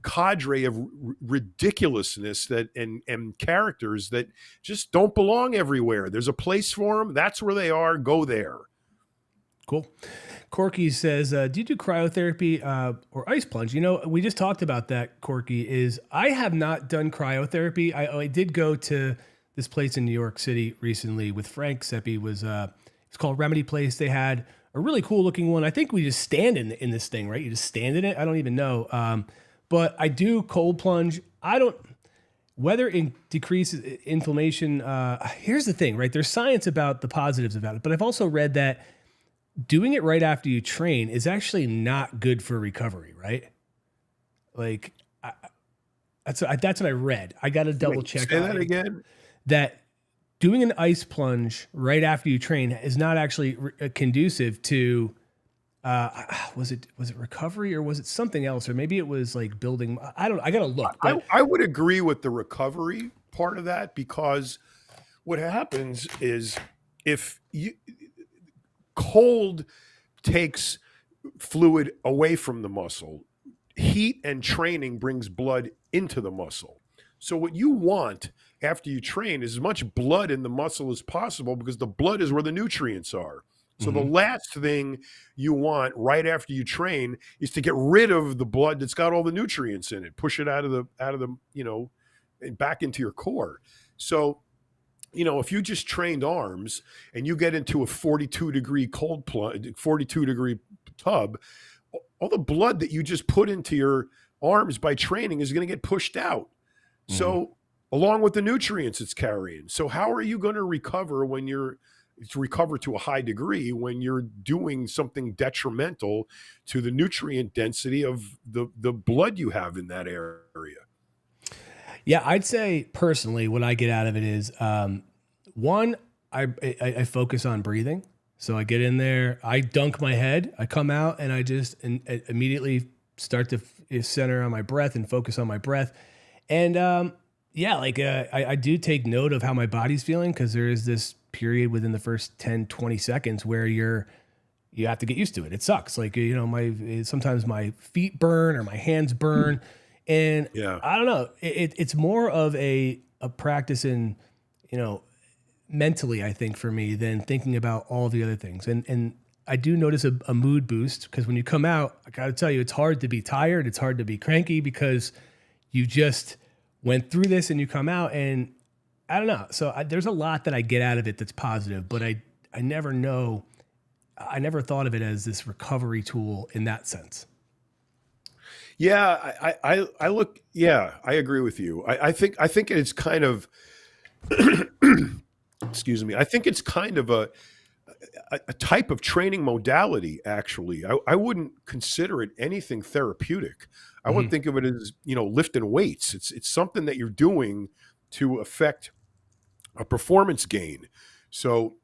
cadre of ridiculousness that and characters that just don't belong everywhere. There's a place for them. That's where they are. Go there. Cool. Corky says, do you do cryotherapy or ice plunge? You know, we just talked about that, Corky. I have not done cryotherapy. I did go to this place in New York City recently with Frank Seppi. It's called Remedy Place. They had a really cool looking one. I think we just stand in this thing, right? You just stand in it. I don't even know. But I do cold plunge. Whether it decreases inflammation. Here's the thing, right? There's science about the positives about it, but I've also read that doing it right after you train is actually not good for recovery, right? Like that's what I read. I got to double check. Say that again. That doing an ice plunge right after you train is not actually conducive to. Was it recovery or was it something else, or maybe it was like building? I got to look. I would agree with the recovery part of that, because what happens is if you cold takes fluid away from the muscle, heat and training brings blood into the muscle. So what you want after you train is as much blood in the muscle as possible, because the blood is where the nutrients are. So the last thing you want right after you train is to get rid of the blood that's got all the nutrients in it, push it out of the, you know, back into your core. So, you know, if you just trained arms and you get into a 42-degree cold plunge, 42-degree tub, all the blood that you just put into your arms by training is going to get pushed out. So along with the nutrients it's carrying. So how are you going to recover to a high degree when you're doing something detrimental to the nutrient density of the blood you have in that area? Yeah, I'd say personally what I get out of it is, one, I focus on breathing. So I get in there, I dunk my head, I come out, and I just immediately start to center on my breath and focus on my breath. And I do take note of how my body's feeling, because there is this period within the first 10, 20 seconds where you have to get used to it. It sucks. Like, you know, sometimes my feet burn or my hands burn. And I don't know, it's more of a practice in, you know, mentally, I think, for me, than thinking about all the other things. And I do notice a mood boost, because when you come out, I got to tell you, it's hard to be tired. It's hard to be cranky, because you just went through this and you come out, and I don't know. So there's a lot that I get out of it that's positive, but I never thought of it as this recovery tool in that sense. Yeah, I look. Yeah, I agree with you. I think it's kind of, excuse me. I think it's kind of a type of training modality. Actually, I wouldn't consider it anything therapeutic. I would think of it as, you know, lifting weights. It's something that you're doing to affect a performance gain. So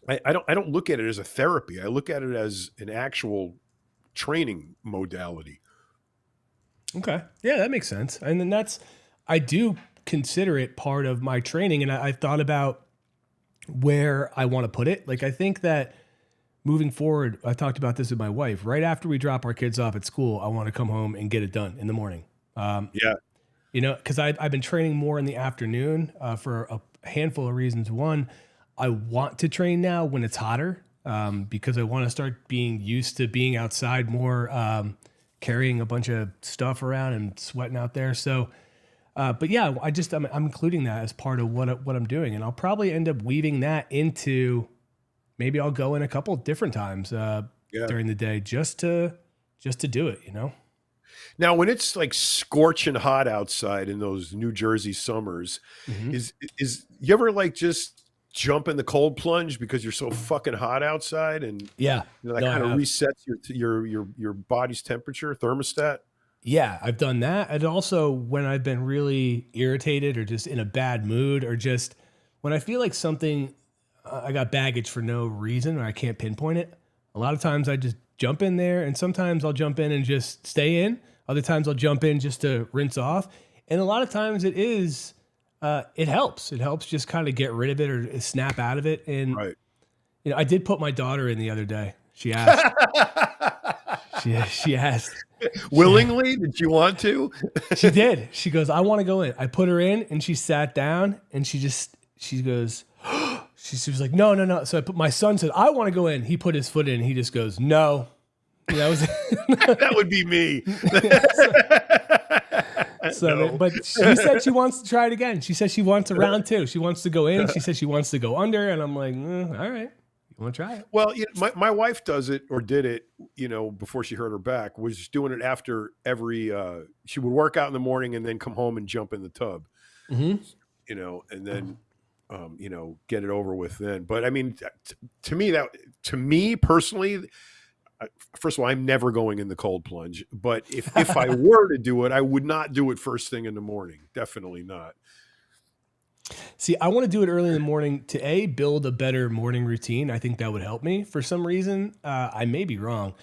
I don't look at it as a therapy. I look at it as an actual training modality. Okay. Yeah, that makes sense. And then I do consider it part of my training. And I've thought about where I want to put it. Like, I think that moving forward, I talked about this with my wife, right after we drop our kids off at school, I want to come home and get it done in the morning. You know, because I've been training more in the afternoon for a handful of reasons. One, I want to train now when it's hotter, because I want to start being used to being outside more, carrying a bunch of stuff around and sweating out there. So, but yeah, I'm including that as part of what I'm doing, and I'll probably end up weaving that into, maybe I'll go in a couple different times during the day just to do it, you know? Now, when it's like scorching hot outside in those New Jersey summers, is you ever like just jump in the cold plunge because you're so fucking hot outside, and that kind of resets your body's temperature, thermostat? Yeah, I've done that. And also when I've been really irritated or just in a bad mood, or just when I feel like something, I got baggage for no reason or I can't pinpoint it. A lot of times I just jump in there, and sometimes I'll jump in and just stay in. Other times I'll jump in just to rinse off. And a lot of times it helps. It helps just kind of get rid of it or snap out of it. And, you know, I did put my daughter in the other day. She asked. she asked. Willingly? Did you want to? She did. She goes, I want to go in. I put her in and she sat down and she goes, she was like, no, no, no. So my son said, I want to go in. He put his foot in. He just goes, no. That was That would be me. But she said she wants to try it again. She says she wants a round 2. She wants to go in. She says she wants to go under. And I'm like, all right. You want to try it? Well, my wife does it, or did it, before she hurt her back, was doing it after every, she would work out in the morning and then come home and jump in the tub, and then, get it over with then. But I mean, to me personally, first of all, I'm never going in the cold plunge, but if I were to do it, I would not do it first thing in the morning. Definitely not. See, I want to do it early in the morning to build a better morning routine. I think that would help me. For some reason, I may be wrong,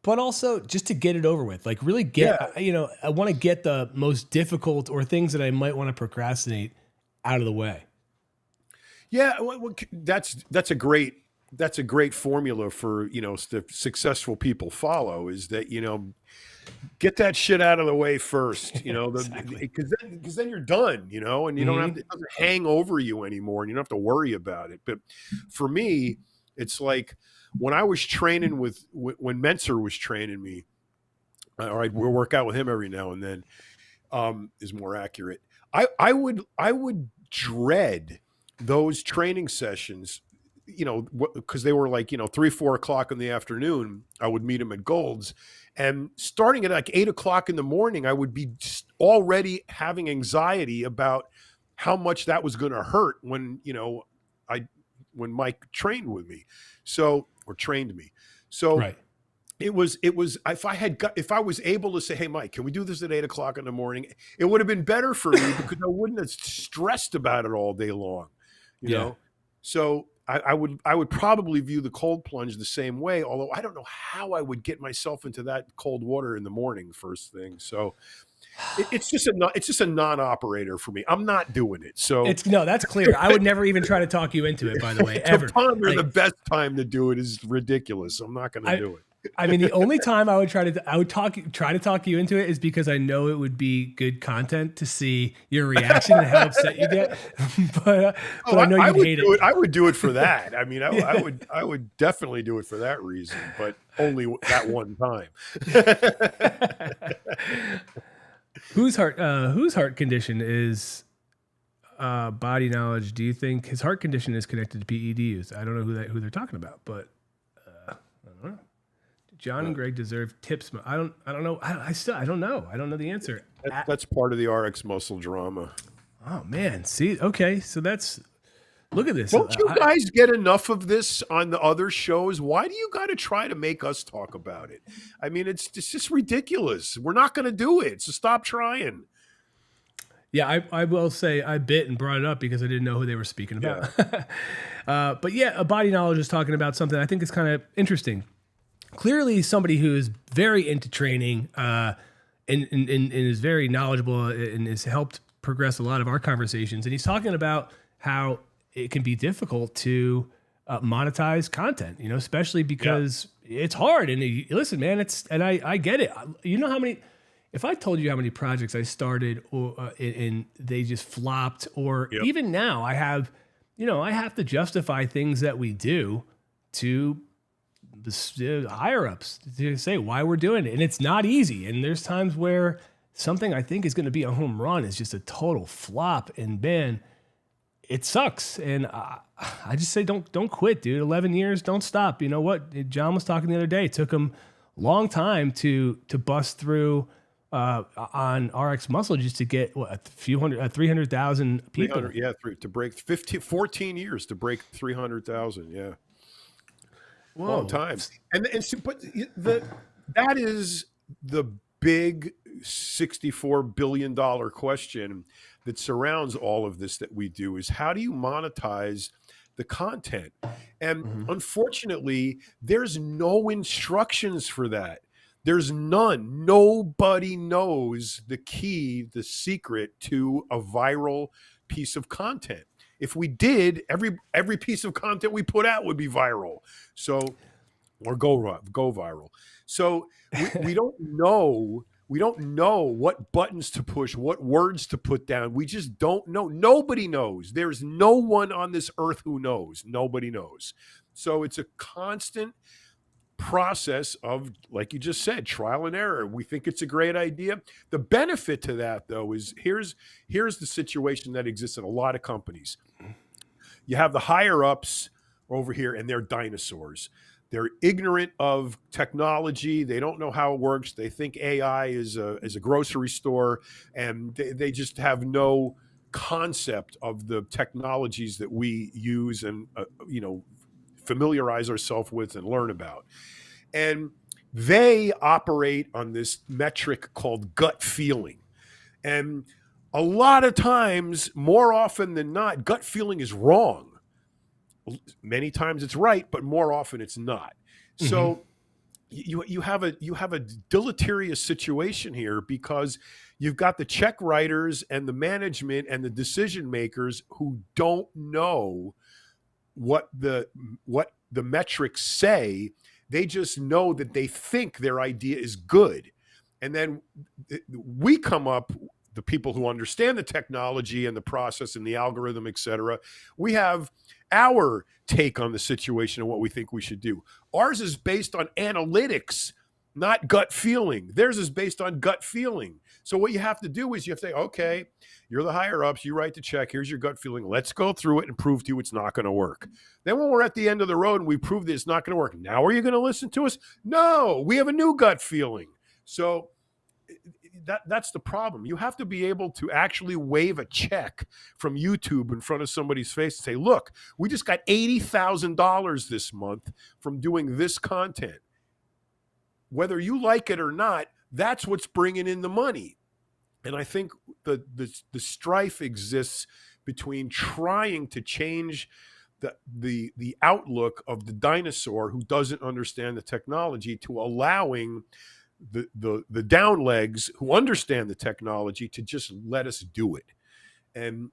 but also just to get it over with, like really I want to get the most difficult or things that I might want to procrastinate out of the way. Yeah, that's a great formula for successful people follow, is that get that shit out of the way first, Exactly. because then you're done, and you don't have to, it doesn't hang over you anymore, and you don't have to worry about it. But for me, it's like when I was training when Menser was training me, all right, we'll work out with him every now and then, is more accurate. I would dread those training sessions, because they were like 3-4 o'clock in the afternoon. I would meet him at Gold's, and starting at like 8 o'clock in the morning, I would be already having anxiety about how much that was going to hurt when Mike trained with me, or trained me. So right. It was if I was able to say, hey Mike, can we do this at 8 o'clock in the morning? It would have been better for me because I wouldn't have stressed about it all day long, you know? So I would probably view the cold plunge the same way, although I don't know how I would get myself into that cold water in the morning first thing. So it's just a non-operator for me. I'm not doing it. So that's clear. I would never even try to talk you into it, by the way, ever. The best time to do it is ridiculous. I'm not going to do it. I mean, the only time I would try to talk you into it is because I know it would be good content to see your reaction and how upset you get. but I know you'd hate it. I would do it for that. I mean, I would definitely do it for that reason, but only that one time. Whose heart condition is body knowledge? Do you think his heart condition is connected to PED use? I don't know who they're talking about, but I don't know. John and Greg deserve tips. I don't know. I don't know. I don't know the answer. That's part of the RX muscle drama. Oh man. See, okay. So look at this. Don't you guys get enough of this on the other shows? Why do you got to try to make us talk about it? I mean, it's just ridiculous. We're not going to do it. So stop trying. Yeah, I will say I bit and brought it up because I didn't know who they were speaking about. Yeah. But yeah, a body knowledge is talking about something I think is kind of interesting. Clearly somebody who is very into training and is very knowledgeable and has helped progress a lot of our conversations. And he's talking about how it can be difficult to monetize content, especially because it's hard. And listen, man, I get it. You know how many, if I told you how many projects I started and they just flopped, or even now I have to justify things that we do to the higher ups to say why we're doing it. And it's not easy. And there's times where something I think is going to be a home run is just a total flop, and man, it sucks. And I just say, don't quit, dude. 11 years, don't stop. You know what? John was talking the other day. It took him a long time to bust through on RX Muscle just to get 300,000 people. To break 14 years to break 300,000. Yeah. Whoa. Long time. But that is the big $64 billion question that surrounds all of this that we do, is how do you monetize the content? And unfortunately, there's no instructions for that. There's none. Nobody knows the key, the secret to a viral piece of content. If we did, every piece of content we put out would be viral. So or go viral. So we don't know. We don't know what buttons to push, what words to put down. We just don't know. Nobody knows. There's no one on this earth who knows. Nobody knows. So it's a constant process of, like you just said, trial and error. We think it's a great idea. The benefit to that, though, is here's the situation that exists in a lot of companies. You have the higher ups over here, and they're dinosaurs. They're ignorant of technology. They don't know how it works. They think AI is a grocery store, and they just have no concept of the technologies that we use and familiarize ourselves with and learn about. And they operate on this metric called gut feeling. And a lot of times, more often than not, gut feeling is wrong. Many times it's right, but more often it's not. Mm-hmm. So you have a deleterious situation here, because you've got the check writers and the management and the decision makers who don't know what the metrics say. They just know that they think their idea is good. And then we come up, the people who understand the technology and the process and the algorithm, et cetera, we have our take on the situation and what we think we should do. Ours is based on analytics, not gut feeling. Theirs is based on gut feeling. So what you have to do is you have to say, okay, you're the higher ups, you write the check, here's your gut feeling. Let's go through it and prove to you it's not going to work. Then when we're at the end of the road and we prove that it's not going to work, now are you going to listen to us? No, we have a new gut feeling. So that's the problem. You have to be able to actually wave a check from YouTube in front of somebody's face and say, look, we just got $80,000 this month from doing this content. Whether you like it or not, that's what's bringing in the money. And I think the strife exists between trying to change the outlook of the dinosaur who doesn't understand the technology, to allowing the down legs who understand the technology to just let us do it. And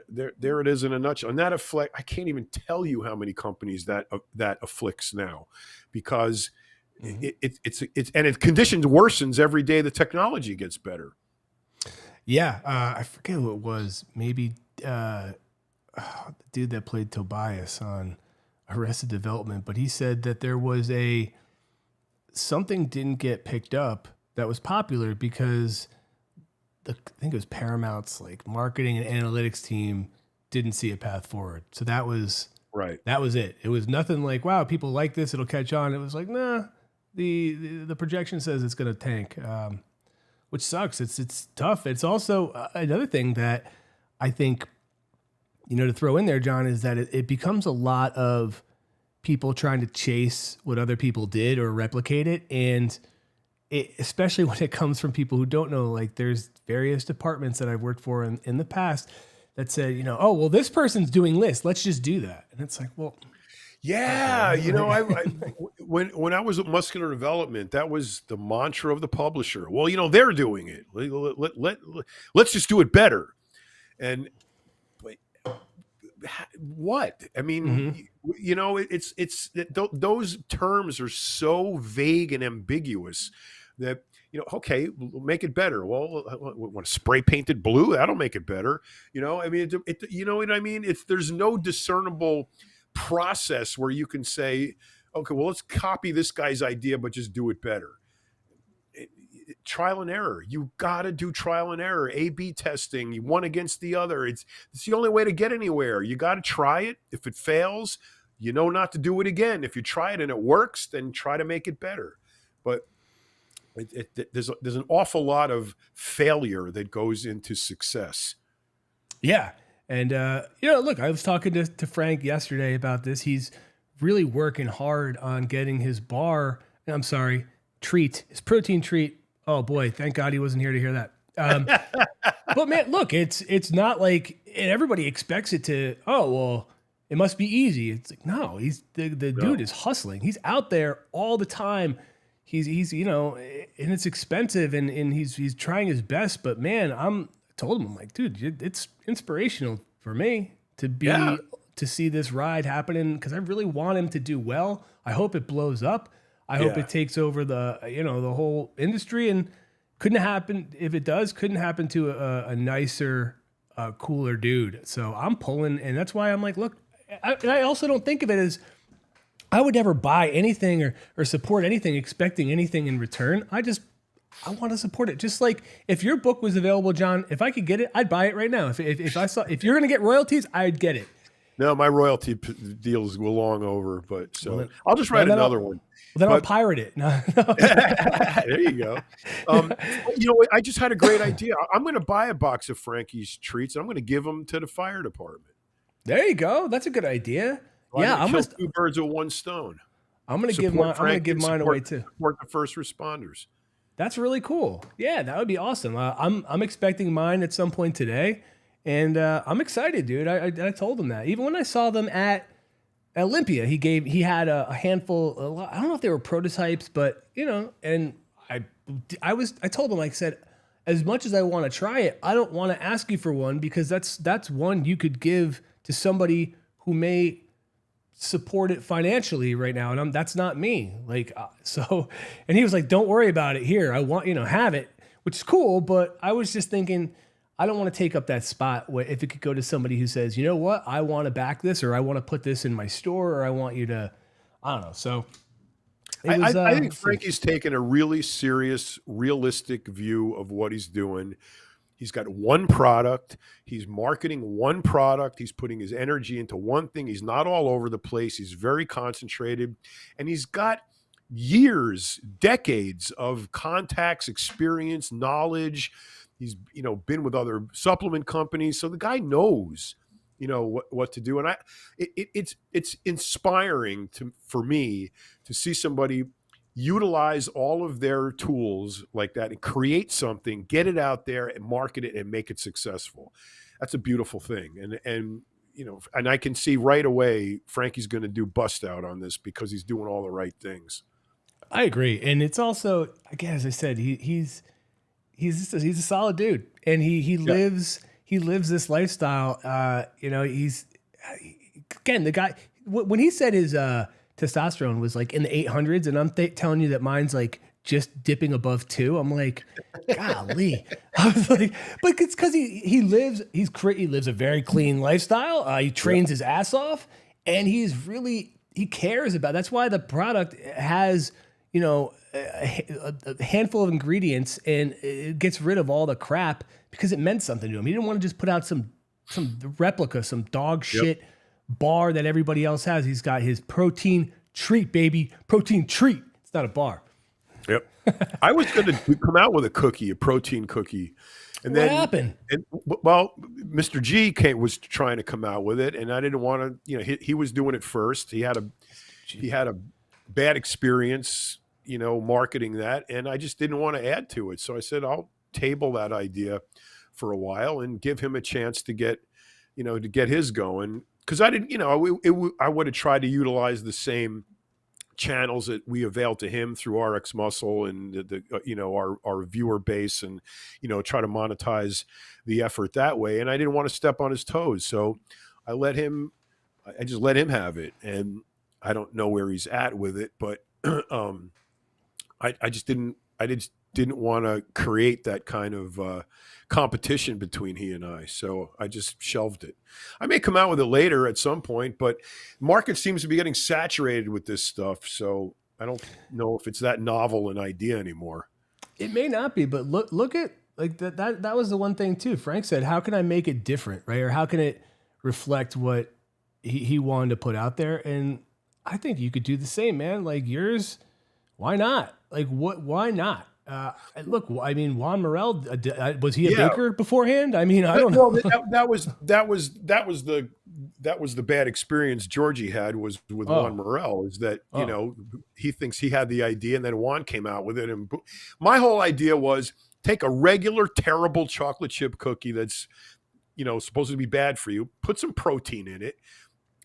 there it is in a nutshell. And that I can't even tell you how many companies that afflicts now, because mm-hmm. Conditions worsens every day the technology gets better. Yeah, I forget who it was. Maybe the dude that played Tobias on Arrested Development, but he said that there was something didn't get picked up that was popular because I think it was Paramount's like marketing and analytics team didn't see a path forward. So that was right. That was it. It was nothing like, wow, people like this, it'll catch on. It was like, nah, the projection says it's going to tank, which sucks. It's tough. It's also another thing that I think, to throw in there, John, is that it becomes a lot of people trying to chase what other people did or replicate it. And especially when it comes from people who don't know, like there's various departments that I've worked for in the past that said, oh, well, this person's doing this, let's just do that. And it's like, well, yeah, okay. When I was at Muscular Development, that was the mantra of the publisher. Well, they're doing it. Let's just do it better. And what? I mean, mm-hmm. Those terms are so vague and ambiguous that, okay, we'll make it better. Well, want to spray paint it blue? That'll make it better. You know what I mean? There's no discernible process where you can say, okay, well, let's copy this guy's idea, but just do it better. Trial and error. You got to do trial and error, A/B testing, one against the other. It's the only way to get anywhere. You got to try it. If it fails, not to do it again. If you try it and it works, then try to make it better. But there's an awful lot of failure that goes into success. Yeah. And, look, I was talking to Frank yesterday about this. He's really working hard on getting his his protein treat. Oh boy, thank God he wasn't here to hear that. But man, look, it's not like everybody expects it to, oh, well, it must be easy. It's like, no, dude is hustling. He's out there all the time. He's and it's expensive and he's trying his best, but man, I told him, I'm like, dude, it's inspirational for me to to see this ride happening because I really want him to do well. I hope it blows up. I hope it takes over the whole industry, and couldn't happen if it does. Couldn't happen to a nicer, cooler dude. So I'm pulling, and that's why I'm like, look. I also don't think of it as I would never buy anything or support anything expecting anything in return. I want to support it. Just like if your book was available, John, if I could get it, I'd buy it right now. If you're going to get royalties, I'd get it. No, my royalty deals go long over, but so I'll just write another one. Well, then I'll pirate it. No. There you go. I just had a great idea. I'm going to buy a box of Frankie's treats. And I'm going to give them to the fire department. There you go. That's a good idea. Well, I'm going to kill 2 birds with 1 stone. I'm going to give mine away too. Support the first responders. That's really cool. Yeah, that would be awesome. I'm expecting mine at some point today, and I'm excited, dude. I told him that. Even when I saw them at Olympia, he had a handful. I don't know if they were prototypes, but and I told him, like I said, as much as I want to try it, I don't want to ask you for one because that's one you could give to somebody who may support it financially right now, and that's not me. And he was like, "Don't worry about it. Here, I want have it," which is cool. But I was just thinking, I don't want to take up that spot if it could go to somebody who says, you know what, I want to back this, or I want to put this in my store, or I want you to, I don't know. So I think Frankie's taken a really serious, realistic view of what he's doing. He's got one product. He's marketing one product. He's putting his energy into one thing. He's not all over the place. He's very concentrated. And he's got years, decades of contacts, experience, knowledge. He's, been with other supplement companies. So the guy knows, what to do. And it's inspiring for me to see somebody utilize all of their tools like that and create something, get it out there and market it and make it successful. That's a beautiful thing. And I can see right away, Frankie's going to do bust out on this because he's doing all the right things. I agree. And it's also, again, as I said, he's a solid dude, and he lives this lifestyle. He's again, the guy, when he said his, testosterone was like in the 800s, and I'm telling you that mine's like just dipping above 2. I'm like, golly. I was like, but it's because he lives a very clean lifestyle. He trains his ass off, and he cares about. That's why the product has a handful of ingredients, and it gets rid of all the crap because it meant something to him. He didn't want to just put out some replica, some dog shit bar that everybody else has. He's got his protein treat, baby. Protein treat. It's not a bar. Yep. I was going to come out with a protein cookie. And what happened? Well, Mr. G was trying to come out with it, and I didn't want to, he was doing it first. He had a bad experience, marketing that, and I just didn't want to add to it. So I said, I'll table that idea for a while and give him a chance to get his going. Because I didn't, I would have tried to utilize the same channels that we avail to him through RX Muscle and our viewer base, and try to monetize the effort that way. And I didn't want to step on his toes, so I just let him have it. And I don't know where he's at with it, but I just didn't want to create that kind of competition between he and I. So I just shelved it. I may come out with it later at some point, but market seems to be getting saturated with this stuff. So I don't know if it's that novel an idea anymore. It may not be, but look at like that was the one thing too. Frank said, how can I make it different? Right. Or how can it reflect what he wanted to put out there? And I think you could do the same, man. Like yours, why not? Like why not? Look, I mean, Juan Morel, was he a baker beforehand? I mean, I don't know. That was the bad experience Georgie had with Juan Morel, is that, he thinks he had the idea, and then Juan came out with it. And my whole idea was take a regular, terrible chocolate chip cookie that's, supposed to be bad for you, put some protein in it.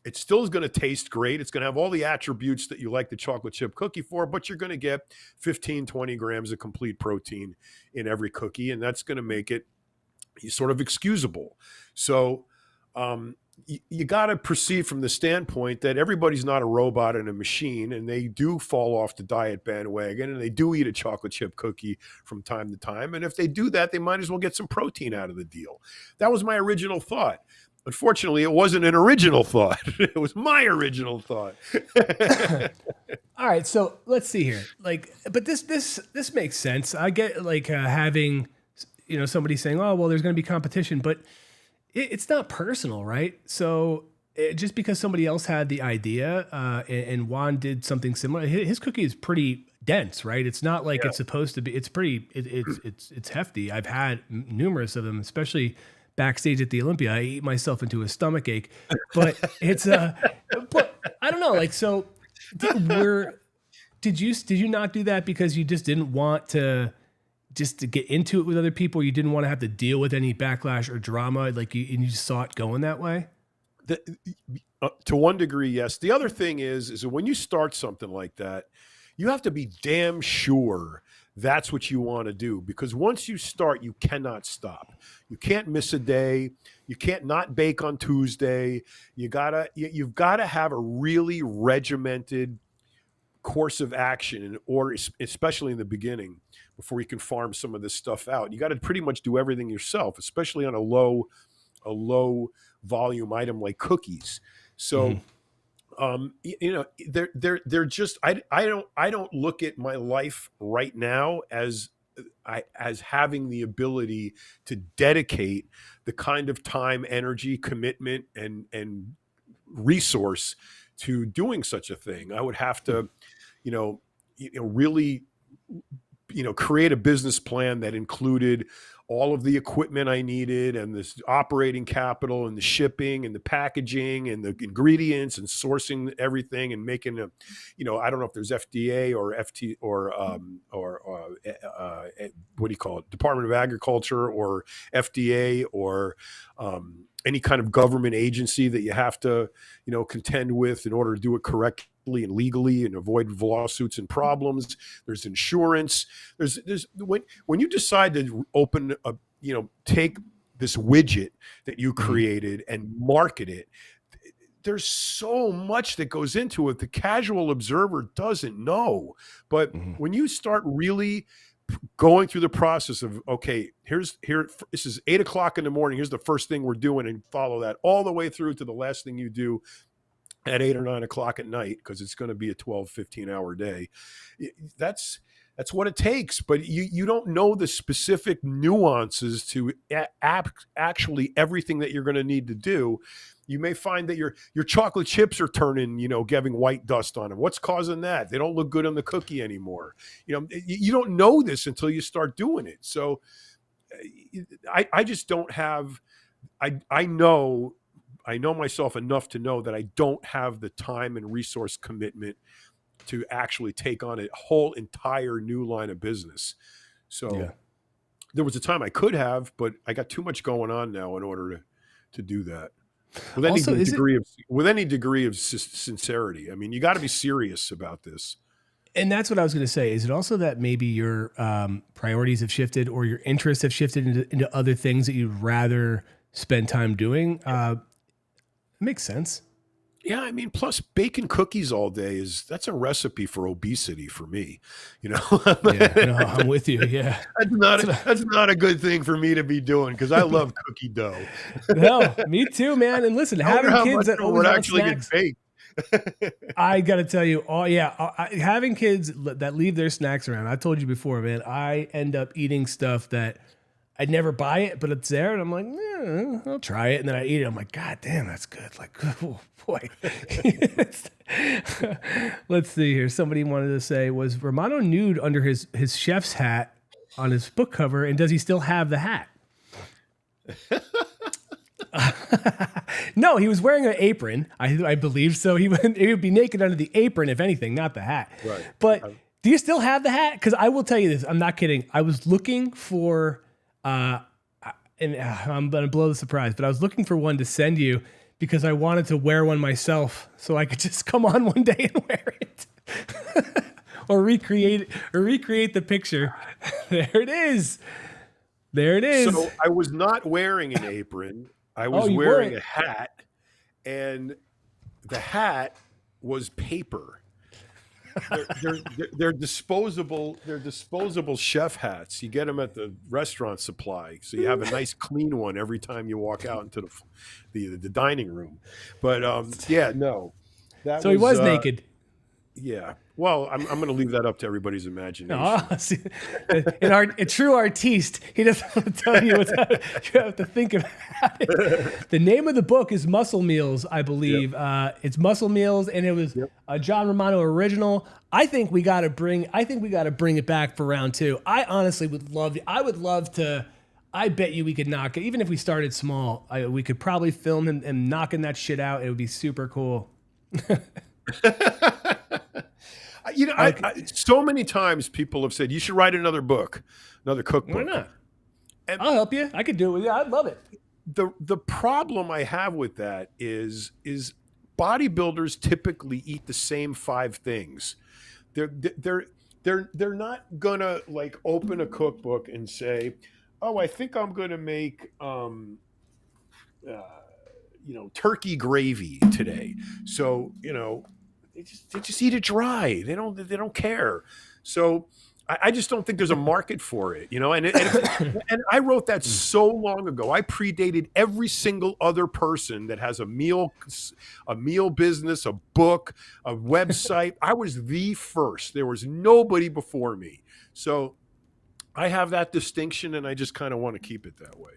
It still is going to taste great. It's going to have all the attributes that you like the chocolate chip cookie for, but you're going to get 15, 20 grams of complete protein in every cookie, and that's going to make it sort of excusable. So you got to proceed from the standpoint that everybody's not a robot and a machine, and they do fall off the diet bandwagon, and they do eat a chocolate chip cookie from time to time. And if they do that, they might as well get some protein out of the deal. That was my original thought. Unfortunately, it wasn't an original thought. It was my original thought. All right, so let's see here. Like, but this makes sense. I get like having, somebody saying, "Oh, well, there's going to be competition," but it's not personal, right? So just because somebody else had the idea and Juan did something similar, his cookie is pretty dense, right? It's not like it's supposed to be. It's pretty. It's hefty. I've had numerous of them, especially backstage at the Olympia. I eat myself into a stomach ache, but it's but I don't know. Like, so did you not do that because you just didn't want to get into it with other people? You didn't want to have to deal with any backlash or drama, like you just saw it going that way? To one degree, yes. The other thing is that when you start something like that, you have to be damn sure that's what you want to do, because once you start, you cannot stop. You can't miss a day. You can't not bake on Tuesday. You've got to have a really regimented course of action in order, especially in the beginning, before you can farm some of this stuff out. You got to pretty much do everything yourself, especially on a low volume item like cookies. So, they're just, I don't look at my life right now as having the ability to dedicate the kind of time, energy, commitment, and resource to doing such a thing. I would have to, really, create a business plan that included all of the equipment I needed, and this operating capital, and the shipping, and the packaging, and the ingredients, and sourcing everything, and making a, I don't know if there's FDA or FT or what do you call it, Department of Agriculture or FDA or any kind of government agency that you have to, contend with in order to do it correctly and legally and avoid lawsuits and problems. There's insurance. There's when you decide to open a, take this widget that you created and market it, there's so much that goes into it the casual observer doesn't know. But when you start really going through the process of, okay, this is 8 o'clock in the morning, here's the first thing we're doing, and follow that all the way through to the last thing you do at 8 or 9 o'clock at night, because it's going to be a 12-15 hour day. That's what it takes. But you don't know the specific nuances to actually everything that you're going to need to do. You may find that your chocolate chips are turning, getting white dust on them. What's causing that? They don't look good on the cookie anymore. You don't know this until you start doing it. So I just don't have, I know myself enough to know that I don't have the time and resource commitment to actually take on a whole entire new line of business. So there was a time I could have, but I got too much going on now in order to do that. With any degree of sincerity. I mean, you got to be serious about this. And that's what I was going to say. Is it also that maybe your priorities have shifted, or your interests have shifted into other things that you'd rather spend time doing? It makes sense. Yeah, I mean, plus baking cookies all day that's a recipe for obesity for me. I'm with you. Yeah, that's not a good thing for me to be doing, because I love cookie dough. No, me too, man. And listen, having kids that always actually snacks, get baked. I got to tell you, having kids that leave their snacks around. I told you before, man. I end up eating stuff that I'd never buy it, but it's there, and I'm like, I'll try it, and then I eat it. I'm like, God damn, that's good. Like, oh boy. Let's see here. Somebody wanted to say, was Romano nude under his chef's hat on his book cover, and does he still have the hat? No, he was wearing an apron, I believe. So he would be naked under the apron, if anything, not the hat. Right. But do you still have the hat? Because I will tell you this. I'm not kidding. I was looking for, and I'm going to blow the surprise, but I was looking for one to send you because I wanted to wear one myself so I could just come on one day and wear it. or recreate the picture. There it is. There it is. So I was not wearing an apron. I was wearing a hat, and the hat was paper. They're disposable. They're disposable chef hats. You get them at the restaurant supply, so you have a nice clean one every time you walk out into the dining room. But yeah, no, that so he was naked. Yeah. Well, I'm going to leave that up to everybody's imagination. Oh, see, a true artiste, he doesn't want to tell you what you have to think about it. The name of the book is Muscle Meals, I believe. Yep. It's Muscle Meals, and it was a John Romano original. I think we got to bring it back for round 2. I honestly would love. I would love to. I bet you we could knock it, even if we started small. We could probably film him knocking that shit out. It would be super cool. You know, so many times people have said you should write another book, another cookbook. Why not? And I'll help you. I could do it with you. I'd love it. The problem I have with that is bodybuilders typically eat the same 5 things. They're not gonna like open a cookbook and say, "Oh, I think I'm gonna make turkey gravy today." So they just eat it dry. They don't care. So I just don't think there's a market for it, and I wrote that so long ago. I predated every single other person that has a meal business, a book, a website. I was the first. There was nobody before me. So I have that distinction, and I just kind of want to keep it that way.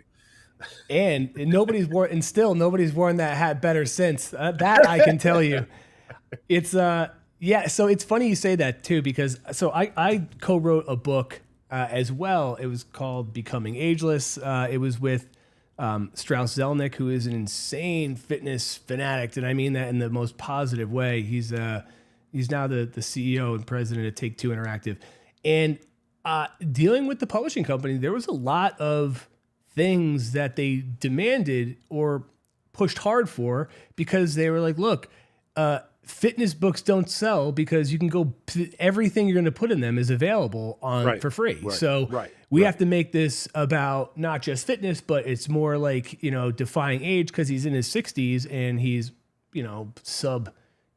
And nobody's worn that hat better since. That I can tell you. It's so it's funny you say that too, because I co-wrote a book as well. It was called Becoming Ageless. It was with Strauss Zelnick, who is an insane fitness fanatic, and I mean that in the most positive way. He's now the CEO and president of Take-Two Interactive, and dealing with the publishing company, there was a lot of things that they demanded or pushed hard for, because they were like, look, fitness books don't sell because you can go, everything you're going to put in them is available for free. Right, so we have to make this about not just fitness, but it's more like, defying age, because he's in his 60s and he's,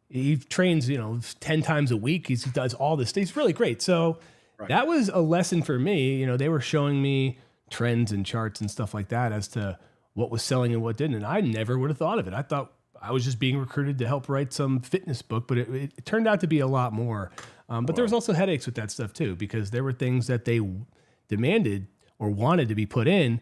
he trains, 10 times a week. He does all this. He's really great. So that was a lesson for me. They were showing me trends and charts and stuff like that as to what was selling and what didn't. And I never would have thought of it. I thought I was just being recruited to help write some fitness book, but it turned out to be a lot more. But there was also headaches with that stuff too, because there were things that they demanded or wanted to be put in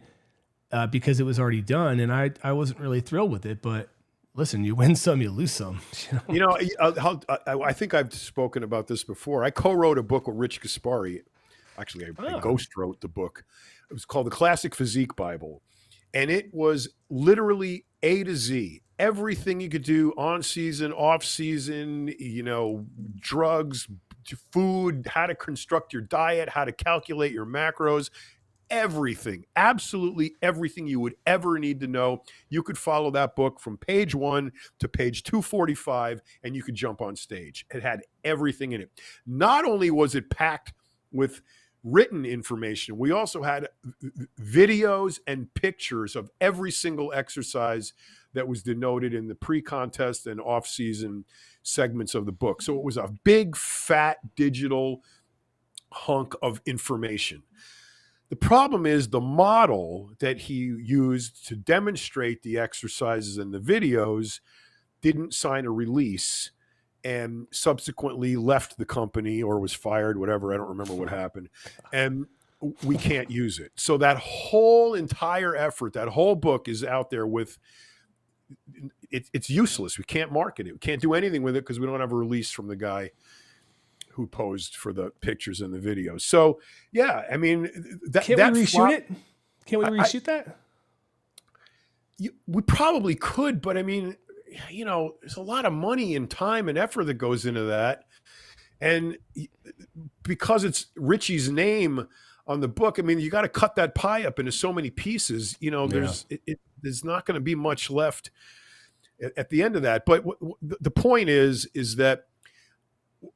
because it was already done. And I wasn't really thrilled with it, but listen, you win some, you lose some. I think I've spoken about this before. I co-wrote a book with Rich Gaspari. Actually, I ghost wrote the book. It was called The Classic Physique Bible. And it was literally A to Z. Everything you could do on season, off season, drugs, food, how to construct your diet, how to calculate your macros, everything, absolutely everything you would ever need to know. You could follow that book from page 1 to page 245, and you could jump on stage. It had everything in it. Not only was it packed with written information, we also had videos and pictures of every single exercise that was denoted in the pre-contest and off-season segments of the book. So it was a big, fat, digital hunk of information. The problem is the model that he used to demonstrate the exercises and the videos didn't sign a release and subsequently left the company or was fired, whatever. I don't remember what happened. And we can't use it. So that whole entire effort, that whole book is out there with, it's useless. We can't market it. We can't do anything with it because we don't have a release from the guy who posed for the pictures and the videos. So yeah, I mean, can we reshoot it? Can we reshoot that? We probably could, but I mean, there's a lot of money and time and effort that goes into that. And because it's Richie's name on the book, I mean, you got to cut that pie up into so many pieces, there's not going to be much left at the end of that. But the point is that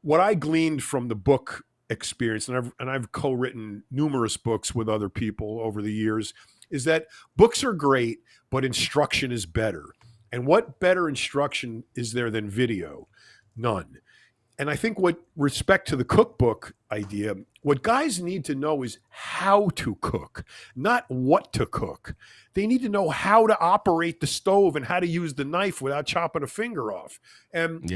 what I gleaned from the book experience, and I've co-written numerous books with other people over the years, is that books are great, but instruction is better. And what better instruction is there than video? None. And I think with respect to the cookbook idea, what guys need to know is how to cook, not what to cook. They need to know how to operate the stove and how to use the knife without chopping a finger off. And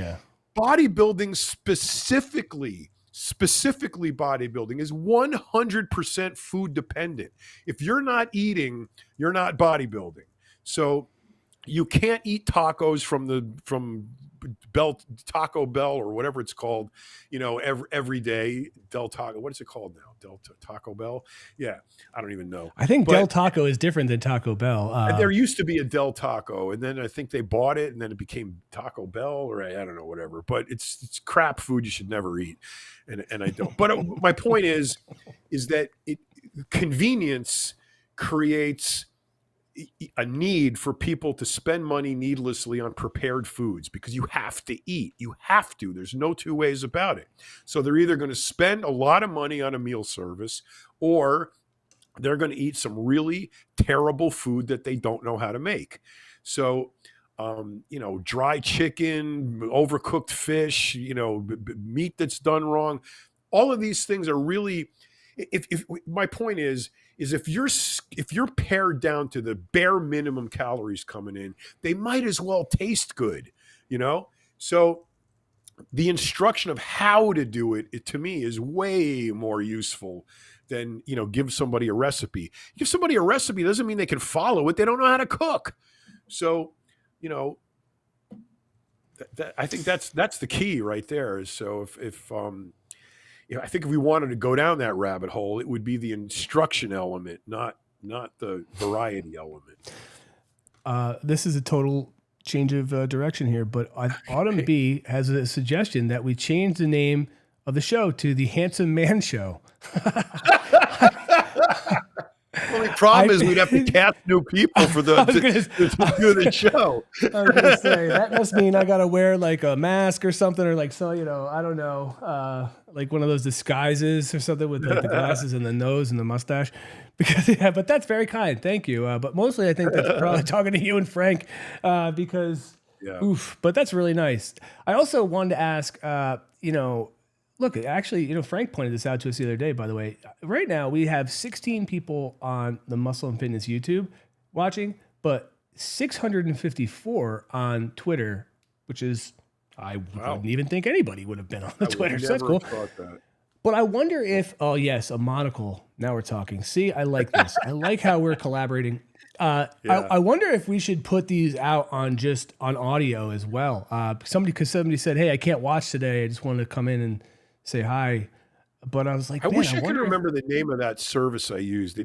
bodybuilding specifically bodybuilding is 100% food dependent. If you're not eating, you're not bodybuilding. So you can't eat tacos from Taco Bell or whatever it's called, every day. Del Taco. What is it called now? Taco Bell? Yeah, I don't even know. I think Del Taco is different than Taco Bell. There used to be a Del Taco, and then I think they bought it, and then it became Taco Bell, or I don't know, whatever. But it's crap food you should never eat, and I don't. But my point is that convenience creates a need for people to spend money needlessly on prepared foods because you have to eat. You have to. There's no two ways about it. So they're either going to spend a lot of money on a meal service, or they're going to eat some really terrible food that they don't know how to make. So, dry chicken, overcooked fish, meat that's done wrong. All of these things are really, if my point is if you're pared down to the bare minimum calories coming in, they might as well taste good, So the instruction of how to do it to me is way more useful than, give somebody a recipe. Give somebody a recipe doesn't mean they can follow it. They don't know how to cook. So, I think that's the key right there. So I think if we wanted to go down that rabbit hole, it would be the instruction element, not the variety element. This is a total change of direction here, but Autumn B has a suggestion that we change the name of the show to the Handsome Man Show. The only problem is we'd have to cast new people for to do the show. I was going to say, that must mean I got to wear like a mask or something, or like, so, I don't know, like one of those disguises or something with like the glasses and the nose and the mustache. Because, but that's very kind. Thank you. But mostly I think that's probably talking to you and Frank because, but that's really nice. I also wanted to ask, look, actually, Frank pointed this out to us the other day, by the way. Right now, we have 16 people on the Muscle and Fitness YouTube watching, but 654 on Twitter, which is, I wouldn't even think anybody would have been on the Twitter. So that's cool. But I wonder if, a monocle. Now we're talking. See, I like this. I like how we're collaborating. I wonder if we should put these out on audio as well. Somebody said, hey, I can't watch today. I just wanted to come in and say hi. But I was like, I wish I could remember the name of that service I used.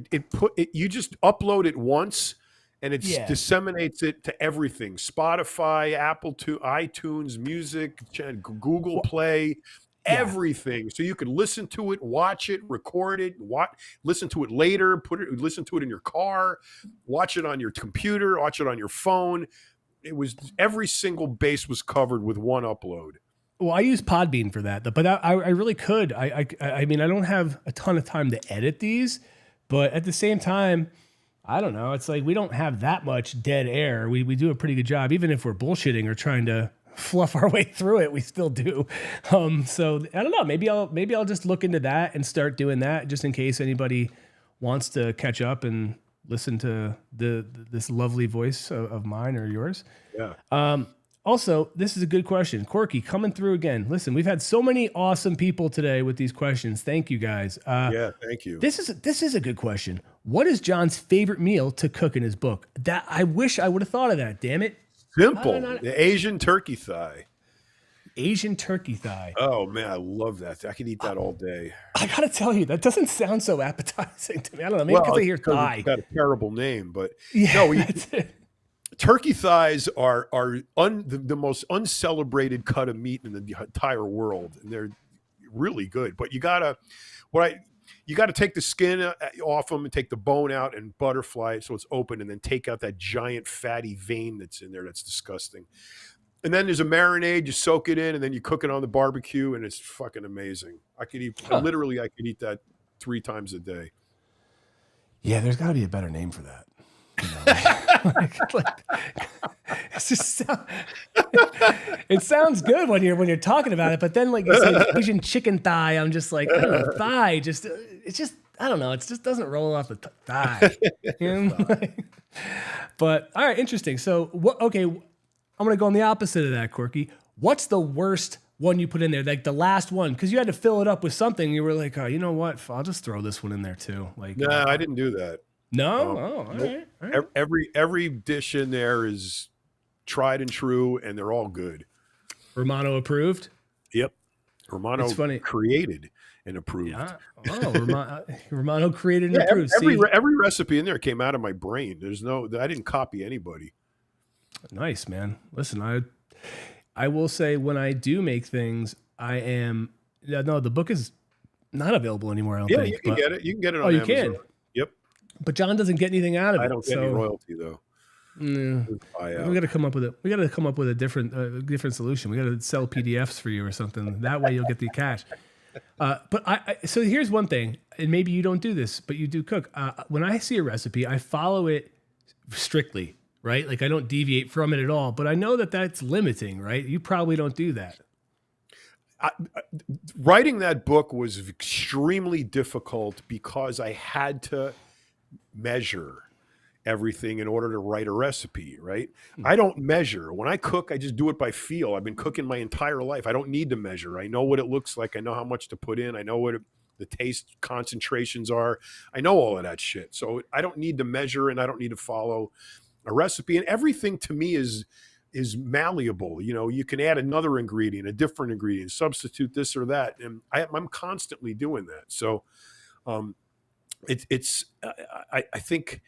You just upload it once and it disseminates it to everything. Spotify, Apple, iTunes, Music, Google Play, everything. So you could listen to it, watch it, record it, listen to it later, listen to it in your car, watch it on your computer, watch it on your phone. It was every single base was covered with one upload. Well, I use Podbean for that, but I really could. I mean, I don't have a ton of time to edit these, but at the same time, I don't know. It's like we don't have that much dead air. We do a pretty good job, even if we're bullshitting or trying to fluff our way through it. We still do. So I don't know. Maybe I'll just look into that and start doing that, just in case anybody wants to catch up and listen to this lovely voice of mine or yours. Yeah. Also, this is a good question. Corky, coming through again. Listen, we've had so many awesome people today with these questions. Thank you, guys. Thank you. This is a good question. What is John's favorite meal to cook in his book? That I wish I would have thought of that. Damn it. Simple. The Asian turkey thigh. Asian turkey thigh. Oh, man, I love that. I could eat that all day. I got to tell you, that doesn't sound so appetizing to me. I don't know. Maybe because I hear thigh. It's got a terrible name, but turkey thighs are the most uncelebrated cut of meat in the entire world, and they're really good. But you gotta take the skin off them and take the bone out and butterfly it so it's open, and then take out that giant fatty vein that's in there. That's disgusting. And then there's a marinade. You soak it in, and then you cook it on the barbecue, and it's fucking amazing. I could eat Huh. I could eat that 3 times a day. Yeah, there's got to be a better name for that. It's just it sounds good when you're talking about it, but then like you say Asian chicken thigh, I'm just like, I don't know, thigh. Just it's just I don't know. It just doesn't roll off the thigh. You know? But all right, interesting. So what? Okay, I'm gonna go on the opposite of that, Quirky. What's the worst one you put in there? Like the last one, because you had to fill it up with something. You were like, oh, you know what? I'll just throw this one in there too. Like, no, I didn't do that. No, all right. Every dish in there is tried and true, and they're all good. Romano approved. Yep, Romano created and approved. Yeah. Oh, Romano created and approved. Every recipe in there came out of my brain. I didn't copy anybody. Nice, man. Listen, I will say when I do make things, the book is not available anymore. I don't think. You can get it. You can get it on Amazon. You can. Yep. But John doesn't get anything out of it. I don't get any royalty though. We got to come up with a different solution. We got to sell PDFs for you or something. That way you'll get the cash. But so here's one thing, and maybe you don't do this, but you do cook. When I see a recipe, I follow it strictly, right? Like I don't deviate from it at all. But I know that that's limiting, right? You probably don't do that. Writing that book was extremely difficult because I had to measure everything in order to write a recipe, right? I don't measure. When I cook, I just do it by feel. I've been cooking my entire life. I don't need to measure. I know what it looks like. I know how much to put in. I know what the taste concentrations are. I know all of that shit. So I don't need to measure, and I don't need to follow a recipe. And everything to me is malleable. You know, you can add another ingredient, a different ingredient, substitute this or that. And I'm constantly doing that. So I think,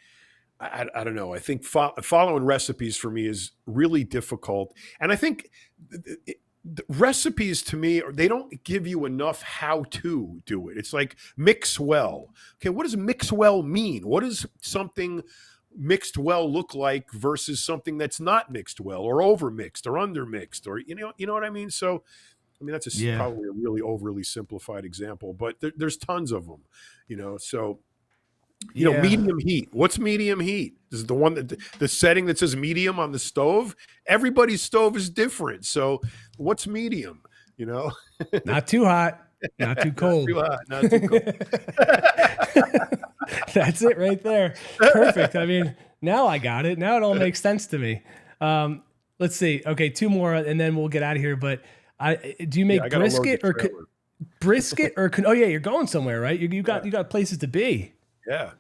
I don't know. I think following recipes for me is really difficult. And I think the recipes to me, they don't give you enough how to do it. It's like mix well. Okay, what does mix well mean? What does something mixed well look like versus something that's not mixed well, or over mixed, or under mixed, or you know what I mean? So I mean that's probably a really overly simplified example, but there's tons of them, you know. So you know, medium heat. What's medium heat? This is the one that the setting that says medium on the stove. Everybody's stove is different. So what's medium? You know, not too hot, not too cold. Not too cold. That's it right there. Perfect. I mean, now I got it. Now it all makes sense to me. Let's see. Okay, two more, and then we'll get out of here. But do you make brisket or oh yeah, you're going somewhere, right? You got places to be. Yeah.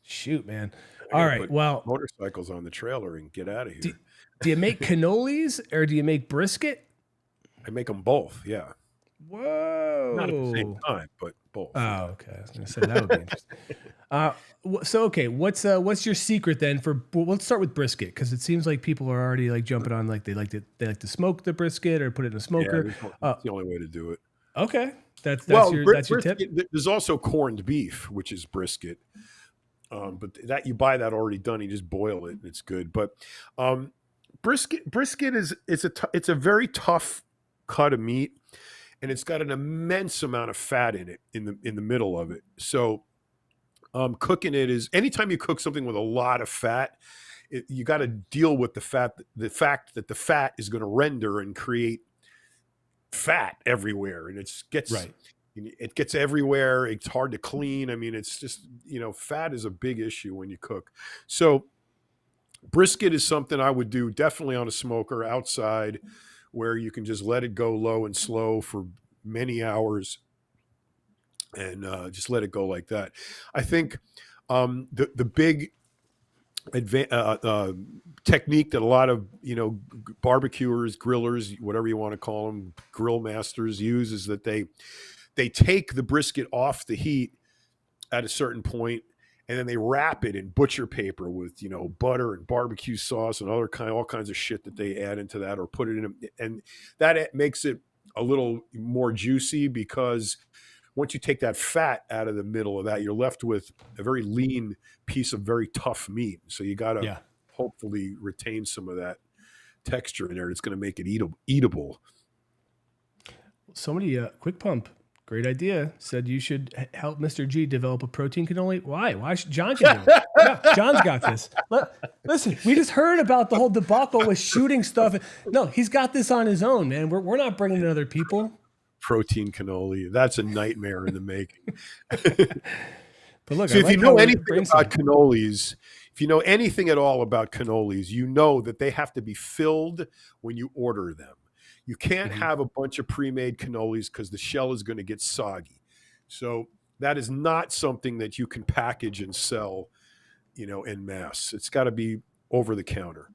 Shoot, man. All right. Well, motorcycles on the trailer and get out of here. Do you make cannolis or do you make brisket? I make them both. Yeah. Whoa. Not at the same time, but both. Oh, okay. I was going to say that would be interesting. So, okay. What's your secret then for? Well, let's start with brisket because it seems like people are already like jumping on like they like to smoke the brisket or put it in a smoker. Yeah, that's the only way to do it. Okay. That's your tip. There's also corned beef, which is brisket. But that you buy that already done, you just boil it and it's good. But brisket is it's a very tough cut of meat, and it's got an immense amount of fat in it in the middle of it. So cooking it is, anytime you cook something with a lot of fat, you got to deal with the fact that the fat is going to render and create fat everywhere, and it gets everywhere. It's hard to clean. I mean, it's just, you know, fat is a big issue when you cook. So brisket is something I would do definitely on a smoker outside, where you can just let it go low and slow for many hours and just let it go like that. I think the big technique that a lot of, you know, barbecuers, grillers, whatever you want to call them, grill masters use is that they take the brisket off the heat at a certain point, and then they wrap it in butcher paper with, you know, butter and barbecue sauce and all kinds of shit that they add into that, or put it in, and that makes it a little more juicy, because once you take that fat out of the middle of that, you're left with a very lean piece of very tough meat. So you got to hopefully retain some of that texture in there. It's going to make it eatable. Somebody, quick pump. great idea. Said you should help Mr. G develop a protein cannoli. Why? Why should John can do it? No, John's got this. Listen, we just heard about the whole debacle with shooting stuff. No, he's got this on his own, man. We're not bringing in other people. Protein cannoli. That's a nightmare in the making. But look, so if you know anything about cannolis, if you know anything at all about cannolis, you know that they have to be filled when you order them. You can't have a bunch of pre-made cannolis because the shell is going to get soggy. So that is not something that you can package and sell, en masse. It's got to be over the counter.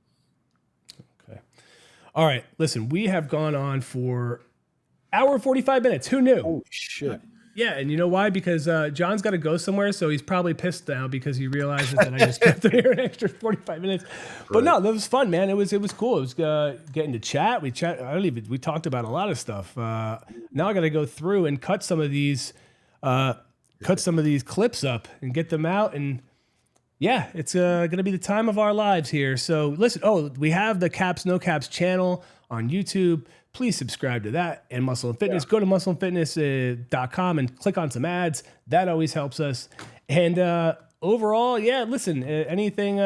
Okay. All right. Listen, we have gone on for hour 45 minutes. Who knew? Holy shit. Yeah, and you know why? Because John's got to go somewhere, so he's probably pissed now because he realizes that I just kept him here an extra 45 minutes. But no, that was fun, man. It was cool. It was getting to chat. We talked about a lot of stuff. Now I got to go through and cut some of these clips up and get them out. And yeah, it's going to be the time of our lives here. So listen. We have the Caps No Caps channel on YouTube. Please subscribe to that and Muscle and Fitness. Go to muscleandfitness.com and click on some ads. That always helps us. And overall, listen, anything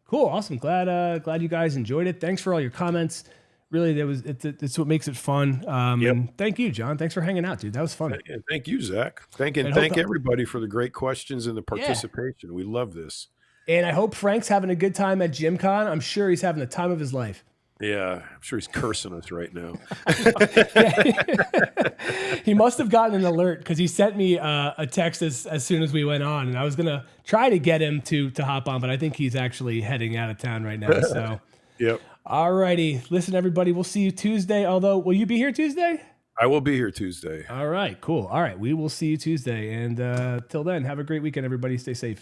cool, awesome. Glad you guys enjoyed it. Thanks for all your comments. Really, it's what makes it fun. And thank you, John. Thanks for hanging out, dude. That was fun. And thank you, Zach. Thank everybody for the great questions and the participation. We love this. And I hope Frank's having a good time at GymCon. I'm sure he's having the time of his life. Yeah, I'm sure he's cursing us right now. He must have gotten an alert because he sent me a text as soon as we went on, and I was gonna try to get him to hop on, but I think he's actually heading out of town right now. So, yep. All righty, listen, everybody. We'll see you Tuesday. Although, will you be here Tuesday? I will be here Tuesday. All right, cool. All right, we will see you Tuesday, and till then, have a great weekend, everybody. Stay safe.